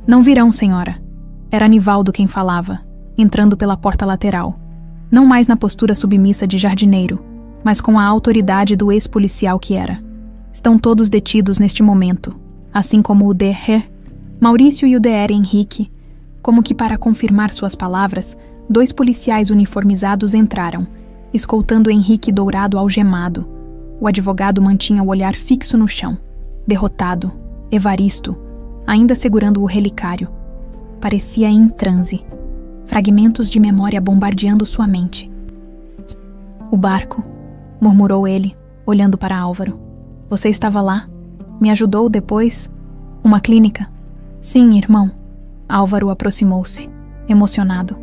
Não virão, senhora. Era Nivaldo quem falava, entrando pela porta lateral. Não mais na postura submissa de jardineiro, mas com a autoridade do ex-policial que era. Estão todos detidos neste momento, assim como o DR, Maurício e o DR Henrique. Como que para confirmar suas palavras, 2 policiais uniformizados entraram, escoltando Henrique Dourado algemado. O advogado mantinha o olhar fixo no chão. Derrotado, Evaristo, ainda segurando o relicário, parecia em transe, fragmentos de memória bombardeando sua mente. O barco, murmurou ele, olhando para Álvaro. Você estava lá? Me ajudou depois? Uma clínica? Sim, irmão. Álvaro aproximou-se, emocionado.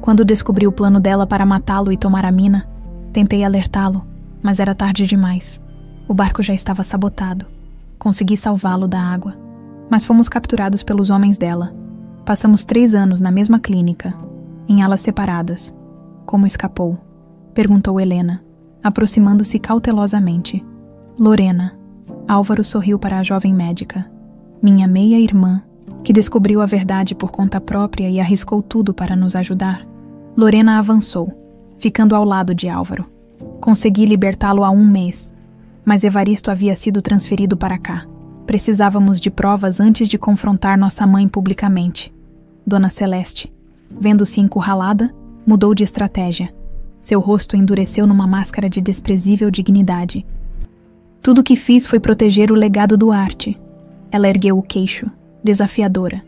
Quando descobri o plano dela para matá-lo e tomar a mina, tentei alertá-lo, mas era tarde demais. O barco já estava sabotado. Consegui salvá-lo da água, mas fomos capturados pelos homens dela. Passamos 3 anos na mesma clínica, em alas separadas. Como escapou? Perguntou Helena, aproximando-se cautelosamente. Lorena. Álvaro sorriu para a jovem médica. Minha meia-irmã, que descobriu a verdade por conta própria e arriscou tudo para nos ajudar. Lorena avançou, ficando ao lado de Álvaro. Consegui libertá-lo há 1 mês, mas Evaristo havia sido transferido para cá. Precisávamos de provas antes de confrontar nossa mãe publicamente. Dona Celeste, vendo-se encurralada, mudou de estratégia. Seu rosto endureceu numa máscara de desprezível dignidade. Tudo o que fiz foi proteger o legado do Arte. Ela ergueu o queixo, desafiadora.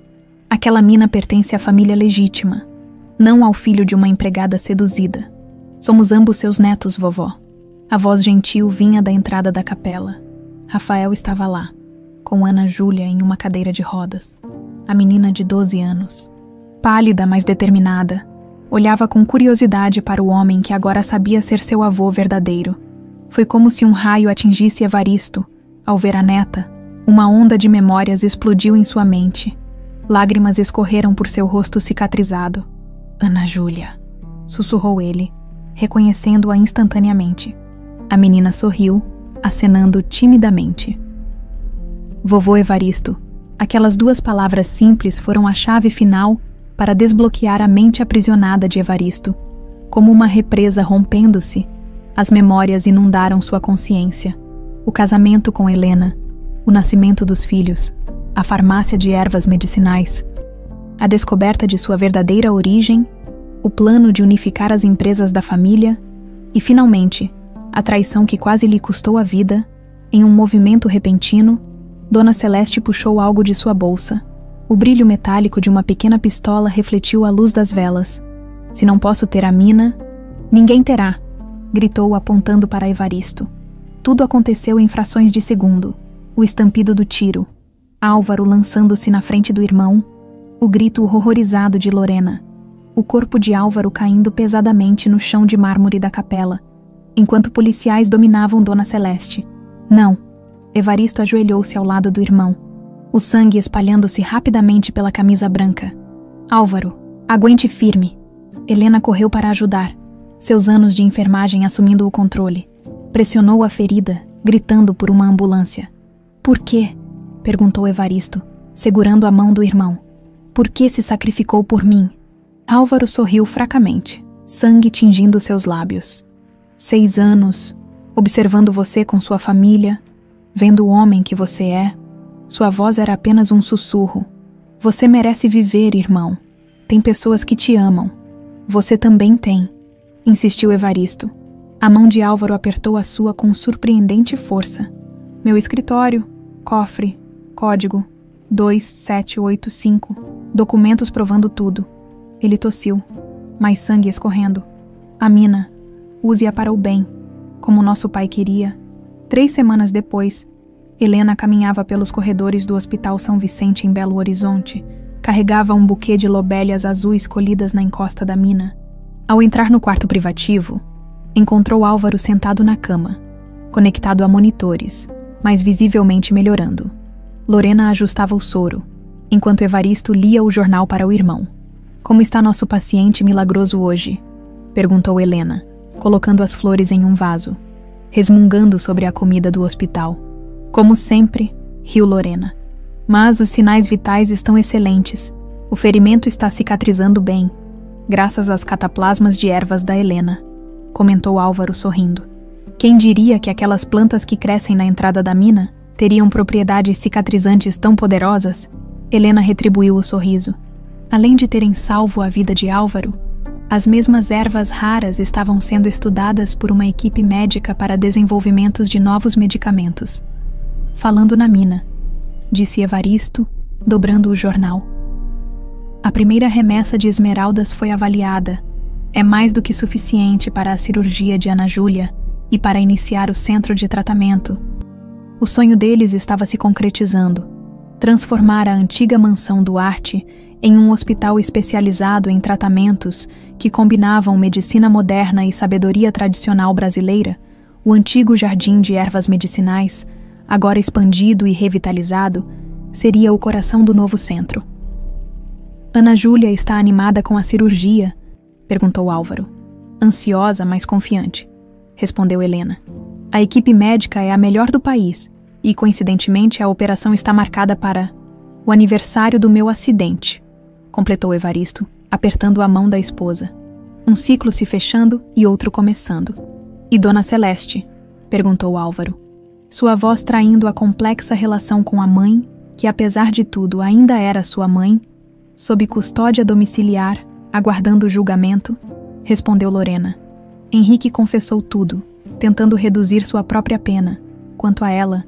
Aquela mina pertence à família legítima, não ao filho de uma empregada seduzida. Somos ambos seus netos, vovó. A voz gentil vinha da entrada da capela. Rafael estava lá, com Ana Júlia em uma cadeira de rodas. A menina de 12 anos. Pálida, mas determinada, olhava com curiosidade para o homem que agora sabia ser seu avô verdadeiro. Foi como se um raio atingisse Evaristo. Ao ver a neta, uma onda de memórias explodiu em sua mente. Lágrimas escorreram por seu rosto cicatrizado. Ana Júlia, sussurrou ele, reconhecendo-a instantaneamente. A menina sorriu, acenando timidamente. Vovô Evaristo, aquelas duas palavras simples foram a chave final para desbloquear a mente aprisionada de Evaristo. Como uma represa rompendo-se, as memórias inundaram sua consciência. O casamento com Helena, o nascimento dos filhos, a farmácia de ervas medicinais, a descoberta de sua verdadeira origem, o plano de unificar as empresas da família e, finalmente, a traição que quase lhe custou a vida. Em um movimento repentino, Dona Celeste puxou algo de sua bolsa. O brilho metálico de uma pequena pistola refletiu a luz das velas. Se não posso ter a mina, ninguém terá, gritou apontando para Evaristo. Tudo aconteceu em frações de segundo. O estampido do tiro, Álvaro lançando-se na frente do irmão, o grito horrorizado de Lorena, o corpo de Álvaro caindo pesadamente no chão de mármore da capela, enquanto policiais dominavam Dona Celeste. Não. Evaristo ajoelhou-se ao lado do irmão, o sangue espalhando-se rapidamente pela camisa branca. Álvaro, aguente firme. Helena correu para ajudar, seus anos de enfermagem assumindo o controle. Pressionou a ferida, gritando por uma ambulância. Por quê? Perguntou Evaristo, segurando a mão do irmão. Por que se sacrificou por mim? Álvaro sorriu fracamente, sangue tingindo seus lábios. 6 anos, observando você com sua família, vendo o homem que você é. Sua voz era apenas um sussurro. Você merece viver, irmão. Tem pessoas que te amam. Você também tem, insistiu Evaristo. A mão de Álvaro apertou a sua com surpreendente força. Meu escritório, cofre, código 2785, documentos provando tudo. Ele tossiu, mais sangue escorrendo. A mina, use-a para o bem, como nosso pai queria. 3 semanas depois, Helena caminhava pelos corredores do Hospital São Vicente em Belo Horizonte. Carregava um buquê de lobélias azuis colhidas na encosta da mina. Ao entrar no quarto privativo, encontrou Álvaro sentado na cama, conectado a monitores, mas visivelmente melhorando. Lorena ajustava o soro, enquanto Evaristo lia o jornal para o irmão. Como está nosso paciente milagroso hoje? Perguntou Helena, colocando as flores em um vaso, resmungando sobre a comida do hospital. Como sempre, riu Lorena. Mas os sinais vitais estão excelentes. O ferimento está cicatrizando bem, graças às cataplasmas de ervas da Helena, comentou Álvaro sorrindo. Quem diria que aquelas plantas que crescem na entrada da mina teriam propriedades cicatrizantes tão poderosas? Helena retribuiu o sorriso. Além de terem salvo a vida de Álvaro, as mesmas ervas raras estavam sendo estudadas por uma equipe médica para desenvolvimentos de novos medicamentos. Falando na mina, disse Evaristo, dobrando o jornal. A primeira remessa de esmeraldas foi avaliada. É mais do que suficiente para a cirurgia de Ana Júlia e para iniciar o centro de tratamento. O sonho deles estava se concretizando. Transformar a antiga mansão do Arte em um hospital especializado em tratamentos que combinavam medicina moderna e sabedoria tradicional brasileira, o antigo jardim de ervas medicinais, agora expandido e revitalizado, seria o coração do novo centro. Ana Júlia está animada com a cirurgia? Perguntou Álvaro. Ansiosa, mas confiante, respondeu Helena. A equipe médica é a melhor do país e, coincidentemente, a operação está marcada para o aniversário do meu acidente, completou Evaristo, apertando a mão da esposa. Um ciclo se fechando e outro começando. E Dona Celeste? Perguntou Álvaro. sua voz traindo a complexa relação com a mãe, que apesar de tudo ainda era sua mãe, sob custódia domiciliar, aguardando o julgamento, respondeu Lorena. Henrique confessou tudo, tentando reduzir sua própria pena. Quanto a ela,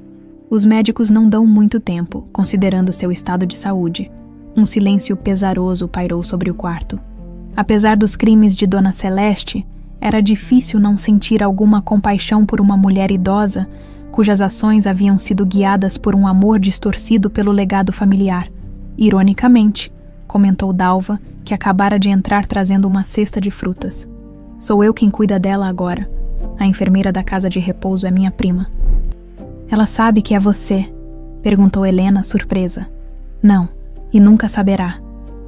os médicos não dão muito tempo, considerando seu estado de saúde. Um silêncio pesaroso pairou sobre o quarto. Apesar dos crimes de Dona Celeste, era difícil não sentir alguma compaixão por uma mulher idosa cujas ações haviam sido guiadas por um amor distorcido pelo legado familiar. Ironicamente, comentou Dalva, que acabara de entrar trazendo uma cesta de frutas. Sou eu quem cuida dela agora. A enfermeira da casa de repouso é minha prima. Ela sabe que é você? Perguntou Helena, surpresa. Não, e nunca saberá.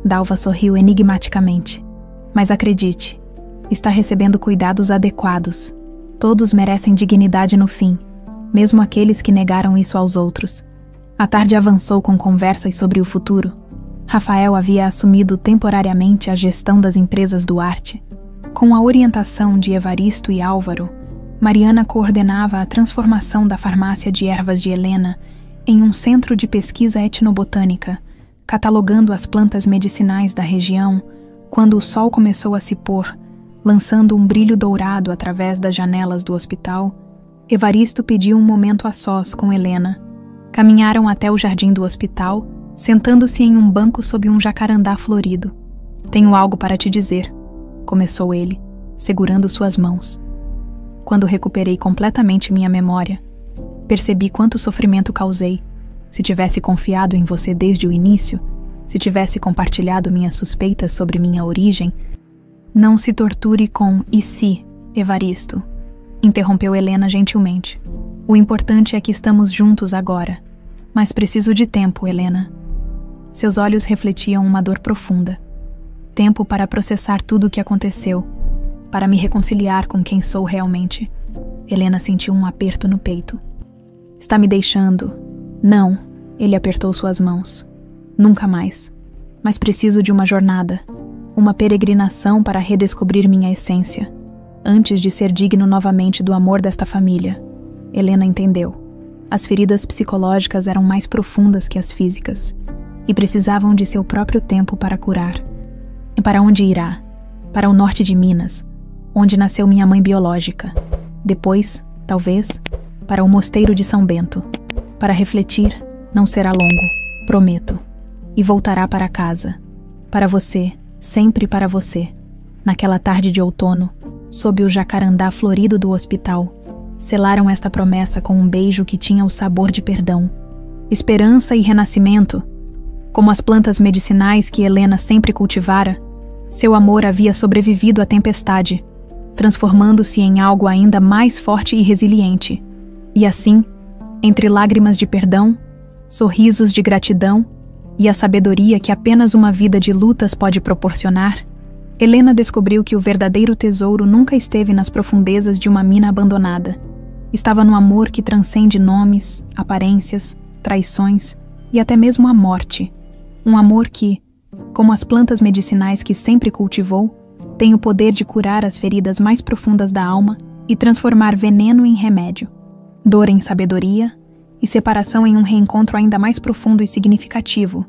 Dalva sorriu enigmaticamente. Mas acredite, está recebendo cuidados adequados. Todos merecem dignidade no fim, mesmo aqueles que negaram isso aos outros. A tarde avançou com conversas sobre o futuro. Rafael havia assumido temporariamente a gestão das empresas Duarte. Com a orientação de Evaristo e Álvaro, Mariana coordenava a transformação da farmácia de ervas de Helena em um centro de pesquisa etnobotânica, catalogando as plantas medicinais da região quando o sol começou a se pôr, lançando um brilho dourado através das janelas do hospital. Evaristo pediu um momento a sós com Helena. Caminharam até o jardim do hospital, sentando-se em um banco sob um jacarandá florido. Tenho algo para te dizer, começou ele, segurando suas mãos. Quando recuperei completamente minha memória, percebi quanto sofrimento causei. Se tivesse confiado em você desde o início, se tivesse compartilhado minhas suspeitas sobre minha origem... Não se torture com "e se", Evaristo, interrompeu Helena gentilmente. O importante é que estamos juntos agora. Mas preciso de tempo, Helena. Seus olhos refletiam uma dor profunda. Tempo para processar tudo o que aconteceu, para me reconciliar com quem sou realmente. Helena sentiu um aperto no peito. Está me deixando? Não, ele apertou suas mãos. Nunca mais. Mas preciso de uma jornada, uma peregrinação para redescobrir minha essência, antes de ser digno novamente do amor desta família. Helena entendeu. As feridas psicológicas eram mais profundas que as físicas, e precisavam de seu próprio tempo para curar. E para onde irá? Para o norte de Minas, onde nasceu minha mãe biológica. Depois, talvez, para o mosteiro de São Bento. Para refletir, não será longo, prometo. E voltará para casa. Para você, sempre para você. Naquela tarde de outono, sob o jacarandá florido do hospital, selaram esta promessa com um beijo que tinha o sabor de perdão. Esperança e renascimento. Como as plantas medicinais que Helena sempre cultivara, seu amor havia sobrevivido à tempestade, transformando-se em algo ainda mais forte e resiliente. E assim, entre lágrimas de perdão, sorrisos de gratidão e a sabedoria que apenas uma vida de lutas pode proporcionar, Helena descobriu que o verdadeiro tesouro nunca esteve nas profundezas de uma mina abandonada. Estava no amor que transcende nomes, aparências, traições e até mesmo a morte. Um amor que, como as plantas medicinais que sempre cultivou, tem o poder de curar as feridas mais profundas da alma e transformar veneno em remédio, dor em sabedoria e separação em um reencontro ainda mais profundo e significativo,